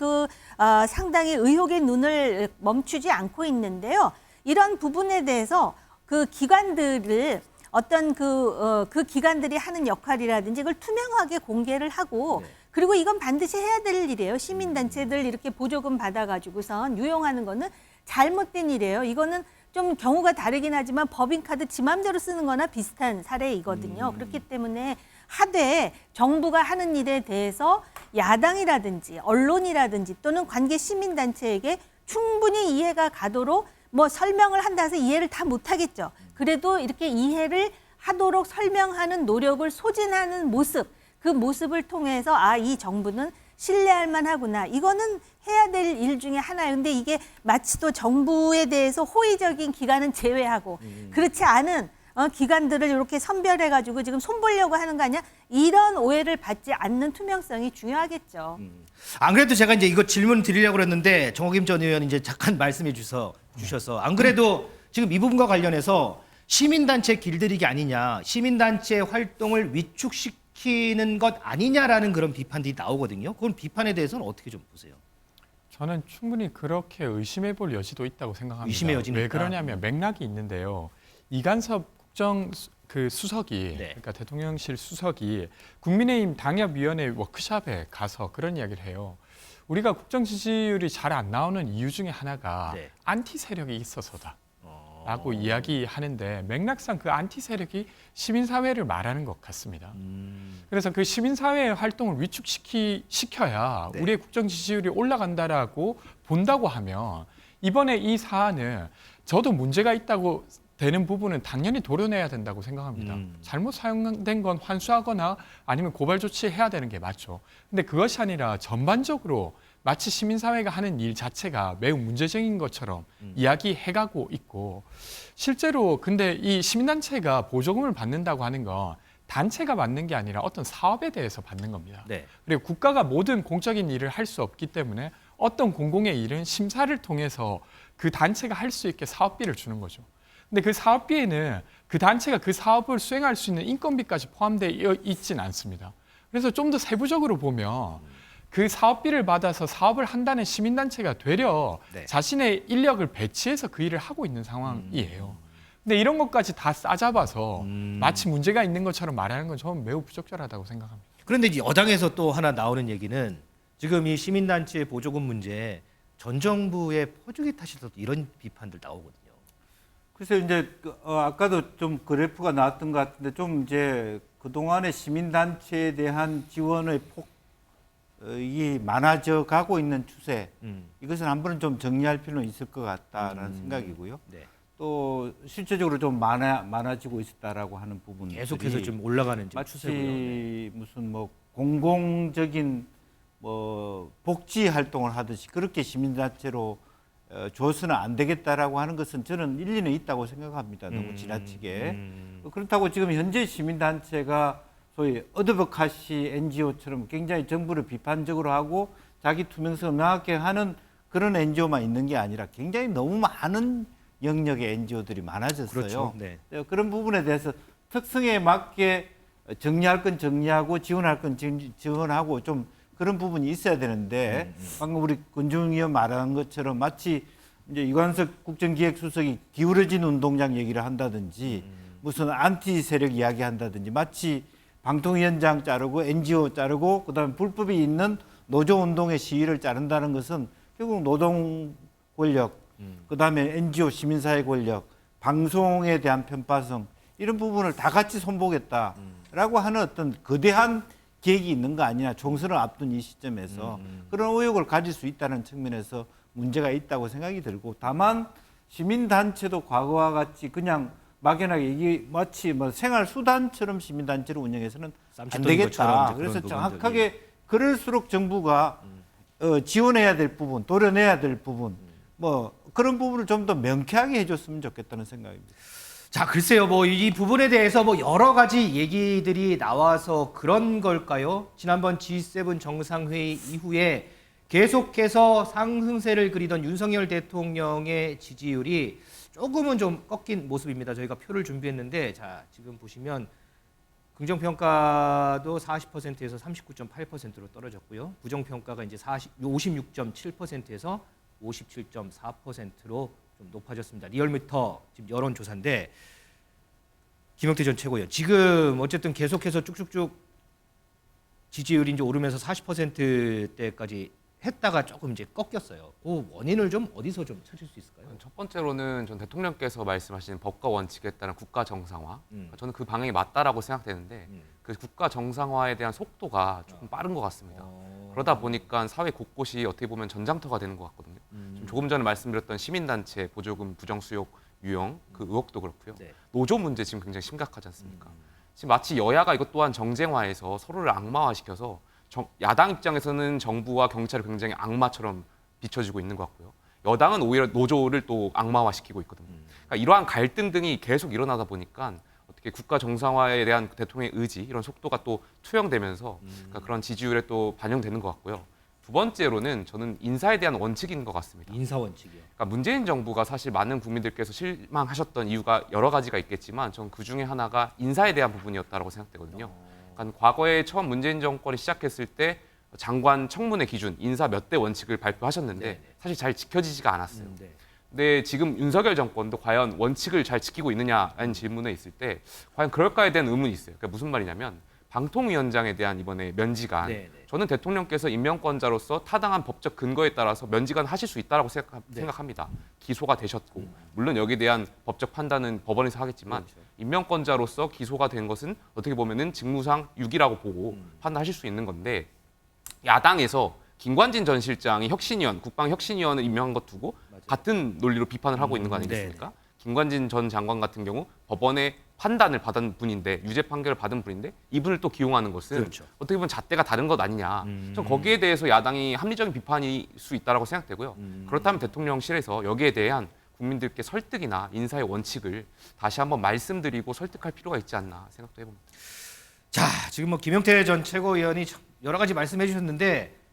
상당히 의혹의 눈을 멈추지 않고 있는데요. 이런 부분에 대해서 그 기관들을 어떤 그 기관들이 하는 역할이라든지 그걸 투명하게 공개를 하고 그리고 이건 반드시 해야 될 일이에요. 시민단체들 이렇게 보조금 받아가지고선 유용하는 거는 잘못된 일이에요. 이거는 좀 경우가 다르긴 하지만 법인카드 지 맘대로 쓰는 거나 비슷한 사례이거든요. 그렇기 때문에 하되 정부가 하는 일에 대해서 야당이라든지 언론이라든지 또는 관계 시민단체에게 충분히 이해가 가도록 뭐 설명을 한다 해서 이해를 다 못하겠죠. 그래도 이렇게 이해를 하도록 설명하는 노력을 소진하는 모습, 그 모습을 통해서 아, 이 정부는 신뢰할 만하구나. 이거는 해야 될 일 중에 하나예요. 근데 이게 마치 또 정부에 대해서 호의적인 기관은 제외하고 그렇지 않은 기관들을 이렇게 선별해가지고 지금 손보려고 하는 거 아니야? 이런 오해를 받지 않는 투명성이 중요하겠죠. 안 그래도 제가 이제 이거 질문 드리려고 그랬는데 정호김 전 의원이 이제 잠깐 말씀해 주셔서 안 그래도 지금 이 부분과 관련해서 시민단체 길들이기 아니냐, 시민단체 활동을 위축시키는 것 아니냐라는 그런 비판들이 나오거든요. 그런 비판에 대해서는 어떻게 좀 보세요? 저는 충분히 그렇게 의심해 볼 여지도 있다고 생각합니다. 의심의 여지는 왜 있다. 그러냐면 맥락이 있는데요. 이간섭 수석이 네. 그러니까 대통령실 수석이 국민의힘 당협위원회 워크숍에 가서 그런 이야기를 해요. 우리가 국정 지지율이 잘 안 나오는 이유 중에 하나가 네. 안티 세력이 있어서다. 라고 이야기하는데 맥락상 그 안티 세력이 시민사회를 말하는 것 같습니다. 그래서 그 시민사회의 활동을 위축시켜야 네. 우리의 국정 지지율이 올라간다라고 본다고 하면 이번에 이 사안은 저도 문제가 있다고 되는 부분은 당연히 도려내야 된다고 생각합니다. 잘못 사용된 건 환수하거나 아니면 고발 조치해야 되는 게 맞죠. 근데 그것이 아니라 전반적으로 마치 시민사회가 하는 일 자체가 매우 문제적인 것처럼 이야기해가고 있고 실제로 근데 이 시민단체가 보조금을 받는다고 하는 건 단체가 받는 게 아니라 어떤 사업에 대해서 받는 겁니다. 네. 그리고 국가가 모든 공적인 일을 할 수 없기 때문에 어떤 공공의 일은 심사를 통해서 그 단체가 할 수 있게 사업비를 주는 거죠. 근데 그 사업비에는 그 단체가 그 사업을 수행할 수 있는 인건비까지 포함되어 있지는 않습니다. 그래서 좀 더 세부적으로 보면 그 사업비를 받아서 사업을 한다는 시민단체가 되려 네. 자신의 인력을 배치해서 그 일을 하고 있는 상황이에요. 근데 이런 것까지 다 싸잡아서 마치 문제가 있는 것처럼 말하는 건 저는 매우 부적절하다고 생각합니다. 그런데 이제 여당에서 또 하나 나오는 얘기는 지금 이 시민단체 보조금 문제 전 정부의 포주기 탓이다 이런 비판들 나오거든요. 그래서 이제 아까도 좀 그래프가 나왔던 것 같은데 좀 이제 그동안의 시민단체에 대한 지원의 폭이 많아져 가고 있는 추세 이것은 한 번은 좀 정리할 필요는 있을 것 같다라는 생각이고요. 네. 또 실제적으로 좀 많아지고 있었다라고 하는 부분들이 계속해서 좀 올라가는 마치 추세고요. 네. 무슨 뭐 공공적인 뭐 복지 활동을 하듯이 그렇게 시민단체로 줘서는 안 되겠다라고 하는 것은 저는 일리는 있다고 생각합니다. 너무 지나치게. 그렇다고 지금 현재 시민단체가 소위 어드버카시 NGO처럼 굉장히 정부를 비판적으로 하고 자기 투명성을 명확히 하는 그런 NGO만 있는 게 아니라 굉장히 너무 많은 영역의 NGO들이 많아졌어요. 그렇죠. 네. 그런 부분에 대해서 특성에 맞게 정리할 건 정리하고 지원할 건 지원하고 좀 그런 부분이 있어야 되는데 방금 우리 권중훈 의원 말한 것처럼 마치 이제 이관석 국정기획수석이 기울어진 운동장 얘기를 한다든지 무슨 안티 세력 이야기한다든지 마치 방통위원장 자르고 NGO 자르고 그다음에 불법이 있는 노조운동의 시위를 자른다는 것은 결국 노동 권력 그다음에 NGO 시민사회 권력 방송에 대한 편파성 이런 부분을 다 같이 손보겠다라고 하는 어떤 거대한 계획이 있는 거 아니냐 총선을 앞둔 이 시점에서 그런 의혹을 가질 수 있다는 측면에서 문제가 있다고 생각이 들고 다만 시민단체도 과거와 같이 그냥 막연하게 이게 마치 뭐 생활수단처럼 시민단체를 운영해서는 안 되겠다. 그래서 정확하게 그럴수록 정부가 지원해야 될 부분, 도려내야 될 부분 뭐 그런 부분을 좀 더 명쾌하게 해줬으면 좋겠다는 생각입니다. 자, 글쎄요. 뭐 이 부분에 대해서 뭐 여러 가지 얘기들이 나와서 그런 걸까요? 지난번 G7 정상회의 이후에 계속해서 상승세를 그리던 윤석열 대통령의 지지율이 조금은 좀 꺾인 모습입니다. 저희가 표를 준비했는데 자, 지금 보시면 긍정평가도 40%에서 39.8%로 떨어졌고요. 부정평가가 이제 56.7%에서 57.4%로 좀 높아졌습니다. 리얼미터 지금 여론조사인데 김영태 전 최고위원 지금 어쨌든 계속해서 쭉쭉쭉 지지율이 이제 오르면서 40%대까지 했다가 조금 이제 꺾였어요. 그 원인을 좀 어디서 좀 찾을 수 있을까요? 첫 번째로는 전 대통령께서 말씀하신 법과 원칙에 따른 국가 정상화, 저는 그 방향이 맞다라고 생각되는데 그 국가 정상화에 대한 속도가 조금 빠른 것 같습니다. 그러다 보니까 사회 곳곳이 어떻게 보면 전장터가 되는 것 같거든요. 지금 조금 전에 말씀드렸던 시민단체 보조금 부정수용 유형 그 의혹도 그렇고요. 네. 노조 문제 지금 굉장히 심각하지 않습니까? 지금 마치 여야가 이것 또한 정쟁화해서 서로를 악마화시켜서 야당 입장에서는 정부와 경찰을 굉장히 악마처럼 비춰지고 있는 것 같고요. 여당은 오히려 노조를 또 악마화시키고 있거든요. 그러니까 그러니까 이러한 갈등 등이 계속 일어나다 보니까 어떻게 국가 정상화에 대한 대통령의 의지 이런 속도가 또 투영되면서 그러니까 그런 지지율에 또 반영되는 것 같고요. 두 번째로는 저는 인사에 대한 원칙인 것 같습니다. 인사 원칙이요. 그러니까 문재인 정부가 사실 많은 국민들께서 실망하셨던 이유가 여러 가지가 있겠지만 전 그 중에 하나가 인사에 대한 부분이었다고 생각되거든요. 그러니까 과거에 처음 문재인 정권이 시작했을 때 장관 청문회 기준 인사 몇 대 원칙을 발표하셨는데 사실 잘 지켜지지가 않았어요. 근데 지금 윤석열 정권도 과연 원칙을 잘 지키고 있느냐라는 질문에 있을 때 과연 그럴까에 대한 의문이 있어요. 그러니까 무슨 말이냐면 방통위원장에 대한 이번에 면직안 저는 대통령께서 임명권자로서 타당한 법적 근거에 따라서 면직안 하실 수 있다고 생각합니다. 기소가 되셨고 물론 여기에 대한 법적 판단은 법원에서 하겠지만 임명권자로서 기소가 된 것은 어떻게 보면은 직무상 유기라고 보고 판단하실 수 있는 건데 야당에서 김관진 전 실장이 혁신위원, 국방혁신위원을 임명한 것 두고 같은 논리로 비판을 하고 있는 거 아니겠습니까? 김관진 전 장관 같은 경우 법원의 판단을 받은 분인데 유죄 판결을 받은 분인데 이분을 또 기용하는 것은 어떻게 보면 잣대가 다른 것 아니냐. 전 거기에 대해서 야당이 합리적인 비판일 수 있다고 생각되고요. 그렇다면 대통령실에서 여기에 대한 국민들께 설득이나 인사의 원칙을 다시 한번 말씀드리고 설득할 필요가 있지 않나 생각도 해봅니다. 자, 지금 뭐 김용태 전 최고위원이 여러 가지 말씀해 주셨는데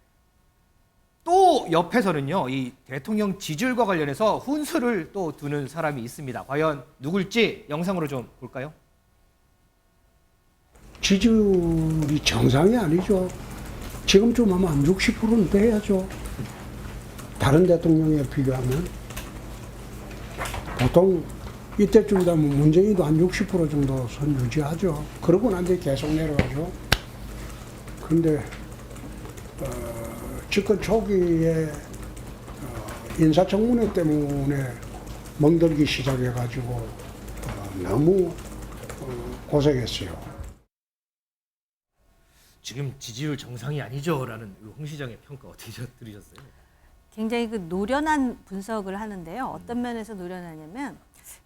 또 옆에서는요, 이 대통령 지지율과 관련해서 훈수를 또 두는 사람이 있습니다. 과연 누굴지 영상으로 좀 볼까요? 지지율이 정상이 아니죠. 지금쯤 하면 한 60%는 돼야죠. 다른 대통령에 비교하면. 보통 이때쯤 되면 문재인도 한 60% 정도 선 유지하죠. 그러고 난 뒤에 계속 내려가죠. 근데 집권 초기에 인사청문회 때문에 멍들기 시작해가지고 너무 고생했어요. 지금 지지율 정상이 아니죠라는 홍 시장의 평가 어떻게 들으셨어요? 굉장히 그 노련한 분석을 하는데요. 어떤 면에서 노련하냐면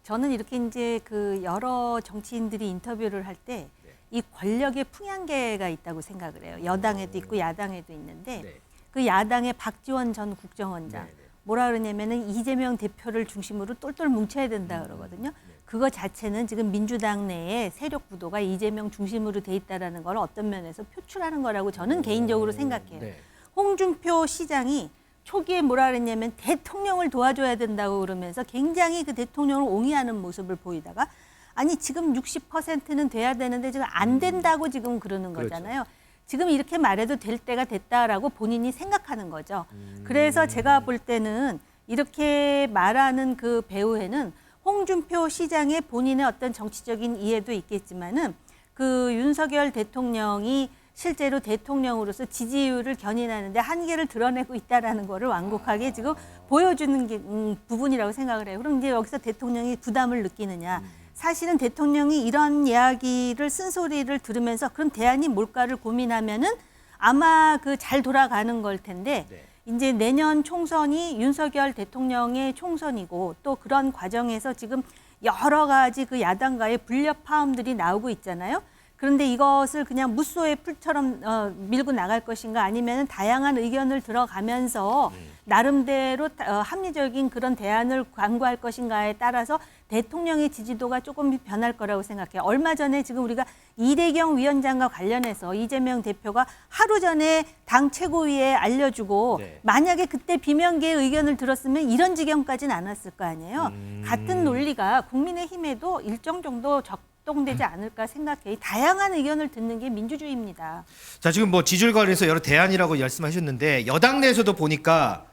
저는 이렇게 이제 그 여러 정치인들이 인터뷰를 할 때 이 권력의 풍향계가 있다고 생각을 해요. 여당에도 있고 야당에도 있는데 그 야당의 박지원 전 국정원장 뭐라 그러냐면은 이재명 대표를 중심으로 똘똘 뭉쳐야 된다 그러거든요. 그거 자체는 지금 민주당 내에 세력 구도가 이재명 중심으로 돼 있다라는 걸 어떤 면에서 표출하는 거라고 저는 개인적으로 생각해요. 홍준표 시장이 초기에 뭐라 그랬냐면 대통령을 도와줘야 된다고 그러면서 굉장히 그 대통령을 옹이하는 모습을 보이다가 아니 지금 60%는 돼야 되는데 지금 안 된다고 지금 그러는 거잖아요. 지금 이렇게 말해도 될 때가 됐다라고 본인이 생각하는 거죠. 그래서 제가 볼 때는 이렇게 말하는 그 배후에는 홍준표 시장의 본인의 어떤 정치적인 이해도 있겠지만은 그 윤석열 대통령이 실제로 대통령으로서 지지율을 견인하는데 한계를 드러내고 있다라는 거를 완곡하게 지금 보여주는 게, 부분이라고 생각을 해요. 그럼 이제 여기서 대통령이 부담을 느끼느냐. 사실은 대통령이 이런 이야기를 쓴소리를 들으면서 그럼 대안이 뭘까를 고민하면은 아마 그 잘 돌아가는 걸 텐데 이제 내년 총선이 윤석열 대통령의 총선이고 또 그런 과정에서 지금 여러 가지 그 야당과의 불협화음들이 나오고 있잖아요. 그런데 이것을 그냥 무소의 풀처럼 밀고 나갈 것인가 아니면 다양한 의견을 들어가면서 나름대로 합리적인 그런 대안을 강구할 것인가에 따라서 대통령의 지지도가 조금 변할 거라고 생각해요. 얼마 전에 지금 우리가 이래경 위원장과 관련해서 이재명 대표가 하루 전에 당 최고위에 알려주고 만약에 그때 비명계의 의견을 들었으면 이런 지경까지는 안 왔을 거 아니에요. 같은 논리가 국민의힘에도 일정 정도 적동되지 않을까 생각해요. 다양한 의견을 듣는 게 민주주의입니다. 자, 지금 뭐 지지율 관련해서 여러 대안이라고 말씀하셨는데 여당 내에서도 보니까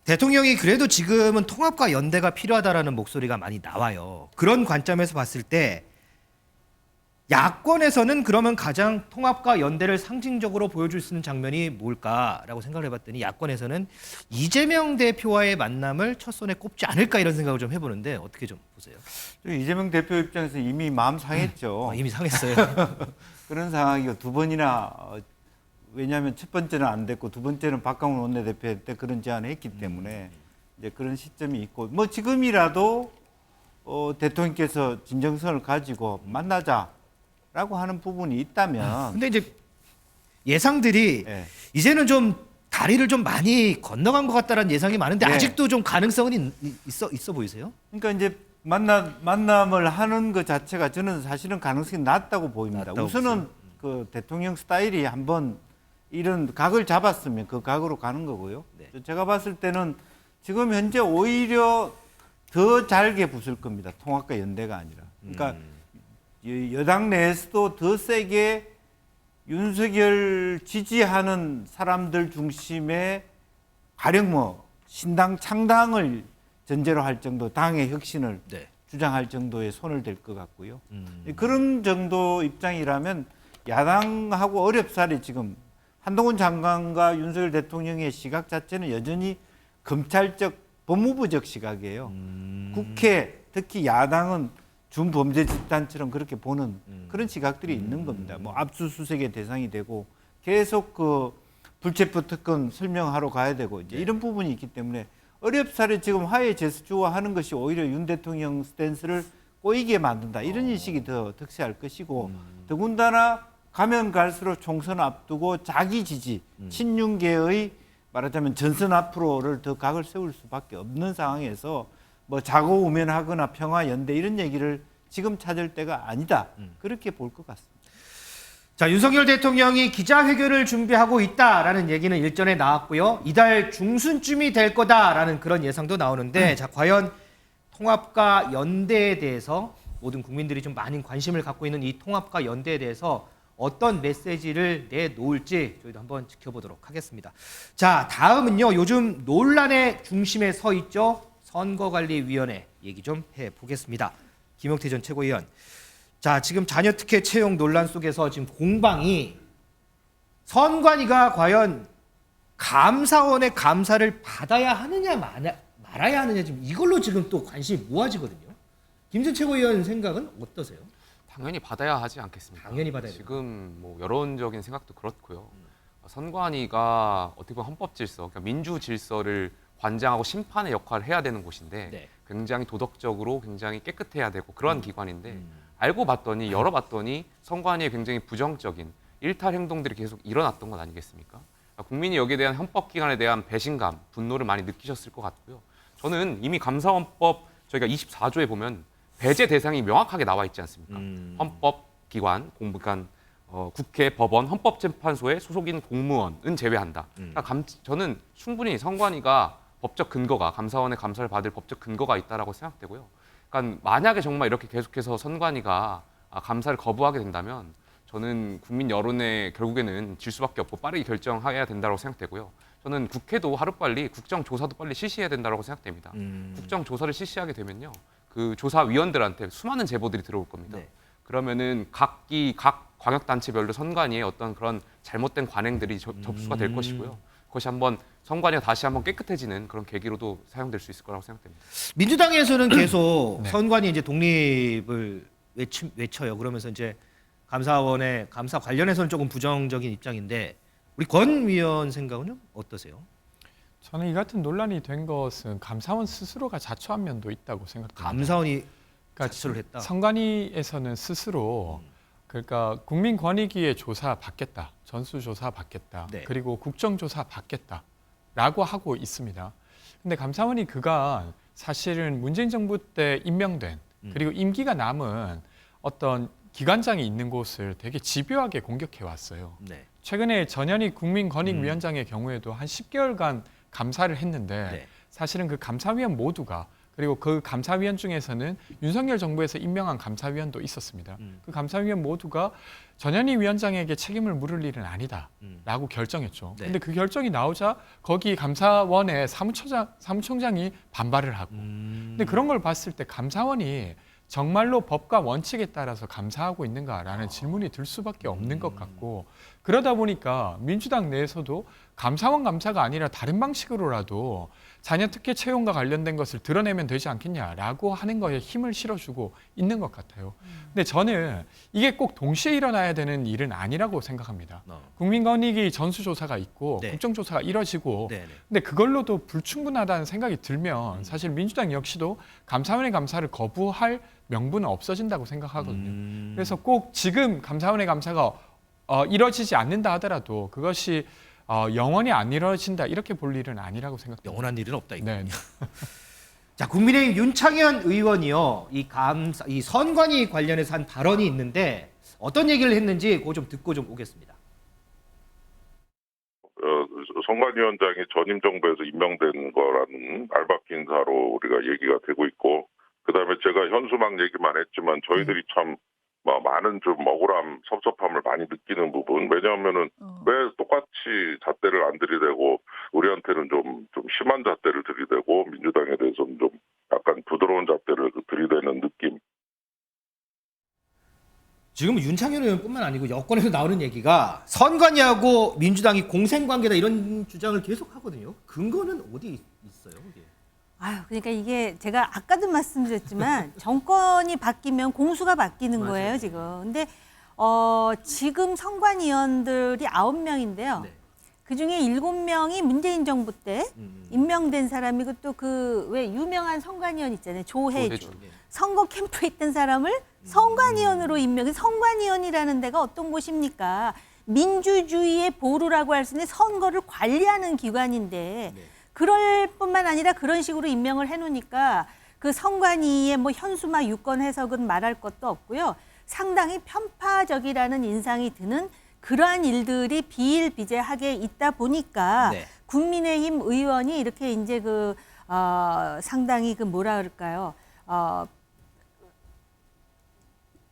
대통령이 그래도 지금은 통합과 연대가 필요하다라는 목소리가 많이 나와요. 그런 관점에서 봤을 때 야권에서는 그러면 가장 통합과 연대를 상징적으로 보여줄 수 있는 장면이 뭘까라고 생각을 해봤더니 야권에서는 이재명 대표와의 만남을 첫 손에 꼽지 않을까 이런 생각을 좀 해보는데 어떻게 좀 보세요? 이재명 대표 입장에서 이미 마음 상했죠. 이미 상했어요. 그런 상황이고 두 번이나 왜냐하면 첫 번째는 안 됐고 두 번째는 박강훈 원내대표 때 그런 제안을 했기 때문에 이제 그런 시점이 있고 뭐 지금이라도 대통령께서 진정성을 가지고 만나자라고 하는 부분이 있다면 근데 이제 예상들이 이제는 좀 다리를 좀 많이 건너간 것 같다는 예상이 많은데 네. 아직도 좀 가능성은 있어 보이세요? 그러니까 이제 만남을 하는 것 자체가 저는 사실은 가능성이 낮다고 보입니다. 낮다고 우선은 그 대통령 스타일이 한번 이런 각을 잡았으면 그 각으로 가는 거고요. 제가 봤을 때는 지금 현재 오히려 더 잘게 붙을 겁니다. 통합과 연대가 아니라. 그러니까 여당 내에서도 더 세게 윤석열 지지하는 사람들 중심의 가령 뭐 신당 창당을 전제로 할 정도 당의 혁신을 주장할 정도의 손을 댈 것 같고요. 그런 정도 입장이라면 야당하고 어렵사리 지금 한동훈 장관과 윤석열 대통령의 시각 자체는 여전히 검찰적 법무부적 시각이에요. 국회 특히 야당은 준범죄 집단처럼 그렇게 보는 그런 시각들이 있는 겁니다. 뭐 압수수색의 대상이 되고 계속 그 불체포 특권 설명하러 가야 되고 이제 이런 부분이 있기 때문에 어렵사리 지금 화해 제스처화하는 것이 오히려 윤 대통령 스탠스를 꼬이게 만든다 이런 인식이 더 득세할 것이고 더군다나 가면 갈수록 총선 앞두고 자기 지지 친윤계의 말하자면 전선 앞으로를 더 각을 세울 수밖에 없는 상황에서 뭐 자고우면하거나 평화 연대 이런 얘기를 지금 찾을 때가 아니다 그렇게 볼 것 같습니다. 자, 윤석열 대통령이 기자회견을 준비하고 있다라는 얘기는 일전에 나왔고요. 이달 중순쯤이 될 거다라는 그런 예상도 나오는데 자, 과연 통합과 연대에 대해서 모든 국민들이 좀 많은 관심을 갖고 있는 이 통합과 연대에 대해서 어떤 메시지를 내놓을지 저희도 한번 지켜보도록 하겠습니다. 자, 다음은요. 요즘 논란의 중심에 서 있죠. 선거관리위원회 얘기 좀 해보겠습니다. 김용태 전 최고위원. 자, 지금 자녀 특혜 채용 논란 속에서 지금 공방이 선관위가 과연 감사원의 감사를 받아야 하느냐 말아야 하느냐 지금 이걸로 지금 또 관심이 모아지거든요. 김 전 최고위원 생각은 어떠세요? 당연히 받아야 하지 않겠습니까? 당연히 받아야 지금 뭐 여론적인 생각도 그렇고요. 선관위가 어떻게 보면 헌법 질서, 그러니까 민주 질서를 관장하고 심판의 역할을 해야 되는 곳인데 굉장히 도덕적으로 굉장히 깨끗해야 되고 그런 기관인데 알고 봤더니 열어봤더니 선관위에 굉장히 부정적인 일탈 행동들이 계속 일어났던 것 아니겠습니까? 그러니까 국민이 여기에 대한 헌법기관에 대한 배신감, 분노를 많이 느끼셨을 것 같고요. 저는 이미 감사원법 저희가 24조에 보면 배제 대상이 명확하게 나와 있지 않습니까? 헌법기관, 공무기관, 국회, 법원, 헌법재판소의 소속인 공무원은 제외한다. 그러니까 저는 충분히 선관위가 법적 근거가 감사원의 감사를 받을 법적 근거가 있다라고 생각되고요. 그러니까 만약에 정말 이렇게 계속해서 선관위가 감사를 거부하게 된다면 저는 국민 여론에 결국에는 질 수밖에 없고 빠르게 결정해야 된다고 생각되고요. 저는 국회도 하루빨리 국정조사도 빨리 실시해야 된다고 생각됩니다. 국정조사를 실시하게 되면요. 그 조사위원들한테 수많은 제보들이 들어올 겁니다. 그러면은 각 광역단체별로 선관위의 어떤 그런 잘못된 관행들이 접수가 될 것이고요. 그것이 한번 선관위가 다시 한번 깨끗해지는 그런 계기로도 사용될 수 있을 거라고 생각됩니다. 민주당에서는 계속 선관위 이제 독립을 외쳐요. 그러면서 이제 감사원의 감사 관련해서는 조금 부정적인 입장인데 우리 권 위원 생각은요 어떠세요? 저는 이 같은 논란이 된 것은 감사원 스스로가 자초한 면도 있다고 생각합니다. 감사원이 자초를 했다. 선관위에서는 스스로 그러니까 국민권익위에 조사 받겠다, 전수조사 받겠다, 그리고 국정조사 받겠다라고 하고 있습니다. 근데 감사원이 그간 사실은 문재인 정부 때 임명된 그리고 임기가 남은 어떤 기관장이 있는 곳을 되게 집요하게 공격해 왔어요. 최근에 전현희 국민권익위원장의 경우에도 한 10개월간 감사를 했는데 사실은 그 감사위원 모두가 그리고 그 감사위원 중에서는 윤석열 정부에서 임명한 감사위원도 있었습니다. 그 감사위원 모두가 전현희 위원장에게 책임을 물을 일은 아니다라고 결정했죠. 근데 그 결정이 나오자 거기 감사원의 사무총장이 반발을 하고 근데 그런 걸 봤을 때 감사원이 정말로 법과 원칙에 따라서 감사하고 있는가라는 질문이 들 수밖에 없는 것 같고 그러다 보니까 민주당 내에서도 감사원 감사가 아니라 다른 방식으로라도 자녀 특혜 채용과 관련된 것을 드러내면 되지 않겠냐라고 하는 거에 힘을 실어주고 있는 것 같아요. 근데 저는 이게 꼭 동시에 일어나야 되는 일은 아니라고 생각합니다. 국민권익위 전수조사가 있고 국정조사가 이뤄지고 근데 그걸로도 불충분하다는 생각이 들면 사실 민주당 역시도 감사원의 감사를 거부할 명분은 없어진다고 생각하거든요. 그래서 꼭 지금 감사원의 감사가 이뤄지지 않는다 하더라도 그것이 영원히 안 이루어진다 이렇게 볼 일은 아니라고 생각합니다. 영원한 일은 없다 이거군요. 네. 자, 국민의힘 윤창현 의원이요. 이 선관위 관련해서 한 발언이 있는데 어떤 얘기를 했는지 그거 좀 듣고 좀 오겠습니다. 선관위원장이 전임 정부에서 임명된 거라는 알박기 인사로 우리가 얘기가 되고 있고, 그다음에 제가 현수막 얘기만 했지만 저희들이 참 많은 좀 억울함, 섭섭함을 많이 느끼는 부분. 왜냐하면은 왜 똑같이 잣대를 안 들이대고 우리한테는 좀 심한 잣대를 들이대고 민주당에 대해서는 좀 약간 부드러운 잣대를 들이대는 느낌. 지금 윤창현 의원뿐만 아니고 여권에서 나오는 얘기가 선관위하고 민주당이 공생관계다 이런 주장을 계속 하거든요. 근거는 어디 있어요? 이게? 아유, 그러니까 이게 제가 아까도 말씀드렸지만 정권이 바뀌면 공수가 바뀌는 맞아요. 거예요, 지금. 근데 지금 선관위원들이 9명인데요. 그중에 7명이 문재인 정부 때 임명된 사람이고 또 그 왜 유명한 선관위원 있잖아요. 조혜주. 선거 캠프에 있던 사람을 선관위원으로 임명. 선관위원이라는 데가 어떤 곳입니까? 민주주의의 보루라고 할 수 있는 선거를 관리하는 기관인데 그럴 뿐만 아니라 그런 식으로 임명을 해놓으니까 그 선관위의 뭐 현수막 유권 해석은 말할 것도 없고요. 상당히 편파적이라는 인상이 드는 그러한 일들이 비일비재하게 있다 보니까 국민의힘 의원이 이렇게 이제 상당히 뭐라 그럴까요?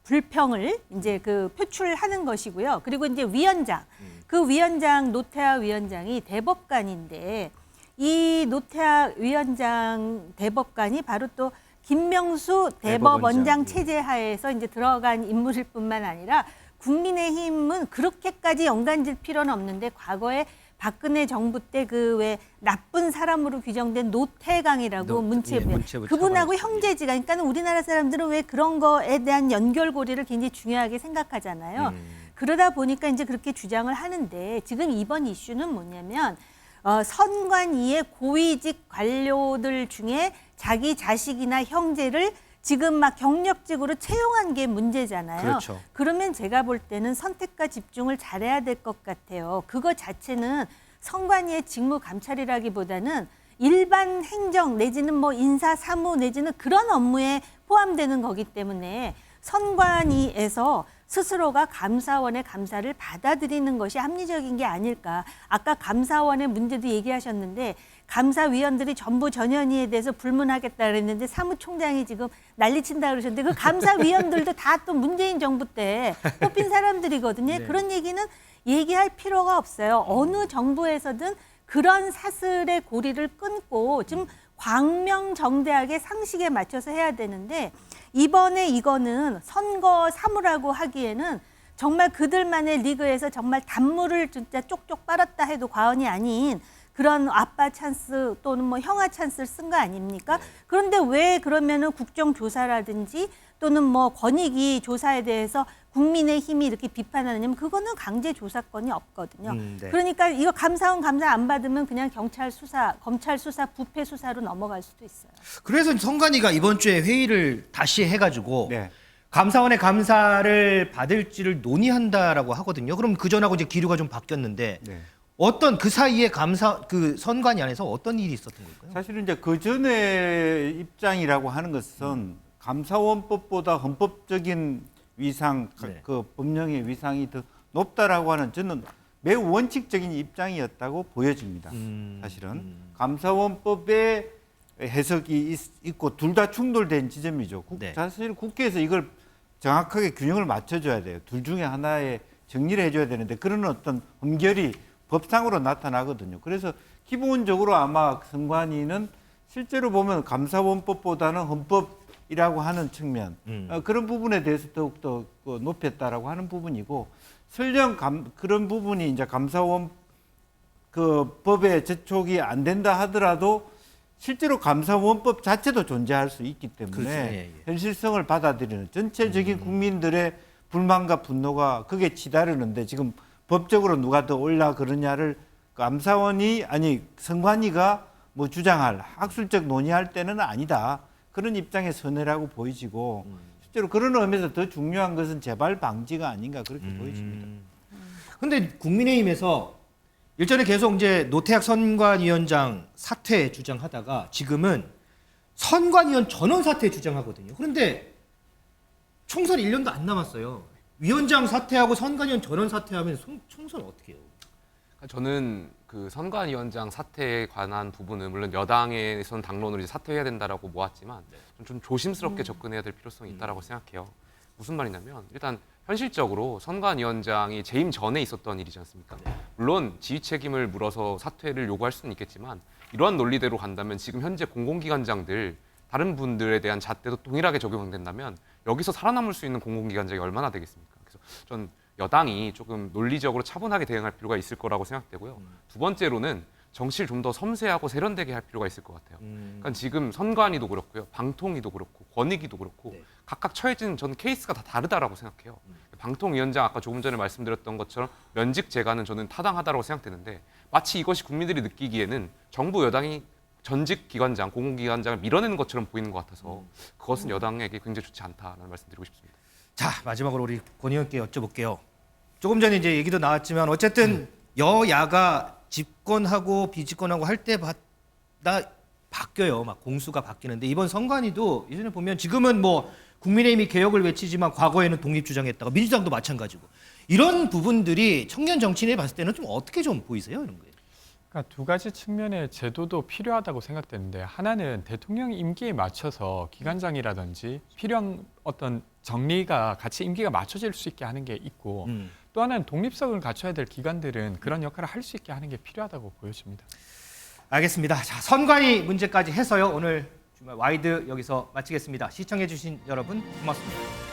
불평을 이제 표출하는 것이고요. 그리고 이제 위원장, 그 위원장 노태하 위원장이 대법관인데 이 노태하 위원장 대법관이 바로 또 김명수 대법원장 체제 하에서 이제 들어간 인물일 뿐만 아니라 국민의힘은 그렇게까지 연관질 필요는 없는데 과거에 박근혜 정부 때 왜 나쁜 사람으로 규정된 노태강이라고 문체부 그분하고 형제지가 그러니까 우리나라 사람들은 왜 그런 거에 대한 연결고리를 굉장히 중요하게 생각하잖아요. 그러다 보니까 이제 그렇게 주장을 하는데 지금 이번 이슈는 뭐냐면 선관위의 고위직 관료들 중에 자기 자식이나 형제를 지금 막 경력직으로 채용한 게 문제잖아요. 그렇죠. 그러면 제가 볼 때는 선택과 집중을 잘해야 될 것 같아요. 그거 자체는 선관위의 직무 감찰이라기보다는 일반 행정 내지는 뭐 인사 사무 내지는 그런 업무에 포함되는 거기 때문에 선관위에서 스스로가 감사원의 감사를 받아들이는 것이 합리적인 게 아닐까. 아까 감사원의 문제도 얘기하셨는데 감사위원들이 전부 전현희에 대해서 불문하겠다 그랬는데 사무총장이 지금 난리친다 그러셨는데 그 감사위원들도 다 또 문재인 정부 때 뽑힌 사람들이거든요. 그런 얘기는 얘기할 필요가 없어요. 어느 정부에서든 그런 사슬의 고리를 끊고 지금 광명정대하게 상식에 맞춰서 해야 되는데 이번에 이거는 선거 사무라고 하기에는 정말 그들만의 리그에서 정말 단물을 진짜 쪽쪽 빨았다 해도 과언이 아닌 그런 아빠 찬스 또는 뭐 형아 찬스를 쓴 거 아닙니까? 그런데 왜 그러면은 국정조사라든지 또는 뭐 권익위 조사에 대해서 국민의힘이 이렇게 비판하느냐면 그거는 강제 조사권이 없거든요. 그러니까 이거 감사원 감사 안 받으면 그냥 경찰 수사, 검찰 수사, 부패 수사로 넘어갈 수도 있어요. 그래서 선관위가 이번 주에 회의를 다시 해가지고 감사원의 감사를 받을지를 논의한다라고 하거든요. 그럼 그 전하고 이제 기류가 좀 바뀌었는데 어떤 그 사이에 선관위 안에서 어떤 일이 있었던 걸까요? 사실은 이제 그 전에 입장이라고 하는 것은 감사원법보다 헌법적인 위상, 그 법령의 위상이 더 높다라고 하는 저는 매우 원칙적인 입장이었다고 보여집니다. 사실은 감사원법의 해석이 있고 둘 다 충돌된 지점이죠. 사실 국회에서 이걸 정확하게 균형을 맞춰줘야 돼요. 둘 중에 하나에 정리를 해줘야 되는데 그런 어떤 흠결이 법상으로 나타나거든요. 그래서 기본적으로 아마 선관위는 실제로 보면 감사원법보다는 헌법이라고 하는 측면 그런 부분에 대해서 더욱더 높였다라고 하는 부분이고 설령 그런 부분이 이제 감사원 그 법에 저촉이 안 된다 하더라도 실제로 감사원법 자체도 존재할 수 있기 때문에 현실성을 받아들이는 전체적인 국민들의 불만과 분노가 그게 치달으는데 지금 법적으로 누가 더 올라 그러냐를 감사원이 아니 선관위가 뭐 주장할 학술적 논의할 때는 아니다. 그런 입장의 선회라고 보이지고 실제로 그런 의미에서 더 중요한 것은 재발 방지가 아닌가 그렇게 보여집니다. 근데 국민의힘에서 일전에 계속 이제 노태학 선관위원장 사퇴 주장하다가 지금은 선관위원 전원 사퇴 주장하거든요. 그런데 총선 1년도 안 남았어요. 위원장 사퇴하고 선관위원 전원 사퇴하면 총선 어떻게 해요? 저는 그 선관위원장 사퇴에 관한 부분은 물론 여당에선 당론으로 이제 사퇴해야 된다라고 모았지만 좀 조심스럽게 접근해야 될 필요성이 있다라고 생각해요. 무슨 말이냐면 일단 현실적으로 선관위원장이 재임 전에 있었던 일이지 않습니까? 물론 지휘 책임을 물어서 사퇴를 요구할 수는 있겠지만 이러한 논리대로 간다면 지금 현재 공공기관장들 다른 분들에 대한 잣대도 동일하게 적용된다면 여기서 살아남을 수 있는 공공기관장이 얼마나 되겠습니까? 그래서 전 여당이 조금 논리적으로 차분하게 대응할 필요가 있을 거라고 생각되고요. 두 번째로는 정치를 좀 더 섬세하고 세련되게 할 필요가 있을 것 같아요. 그러니까 지금 선관위도 그렇고요, 방통위도 그렇고, 권익위도 그렇고 각각 처해진 전 케이스가 다 다르다라고 생각해요. 방통위원장 아까 조금 전에 말씀드렸던 것처럼 면직 제가는 저는 타당하다고 생각되는데 마치 이것이 국민들이 느끼기에는 정부 여당이 전직 기관장, 공공기관장을 밀어내는 것처럼 보이는 것 같아서 그것은 여당에게 굉장히 좋지 않다라는 말씀드리고 싶습니다. 자, 마지막으로 우리 권 의원께 여쭤볼게요. 조금 전에 이제 얘기도 나왔지만 어쨌든 여야가 집권하고 비집권하고 할 때마다 바뀌어요. 막 공수가 바뀌는데 이번 선관위도 예전에 보면 지금은 뭐 국민의힘이 개혁을 외치지만 과거에는 독립 주장했다가 민주당도 마찬가지고 이런 부분들이 청년 정치인에 봤을 때는 좀 어떻게 좀 보이세요? 이런 거예요. 그러니까 두 가지 측면의 제도도 필요하다고 생각되는데 하나는 대통령 임기에 맞춰서 기관장이라든지 필요한 어떤 정리가 같이 임기가 맞춰질 수 있게 하는 게 있고 또 하나는 독립성을 갖춰야 될 기관들은 그런 역할을 할 수 있게 하는 게 필요하다고 보여집니다. 알겠습니다. 자, 선관위 문제까지 해서요. 오늘 주말 와이드 여기서 마치겠습니다. 시청해 주신 여러분 고맙습니다.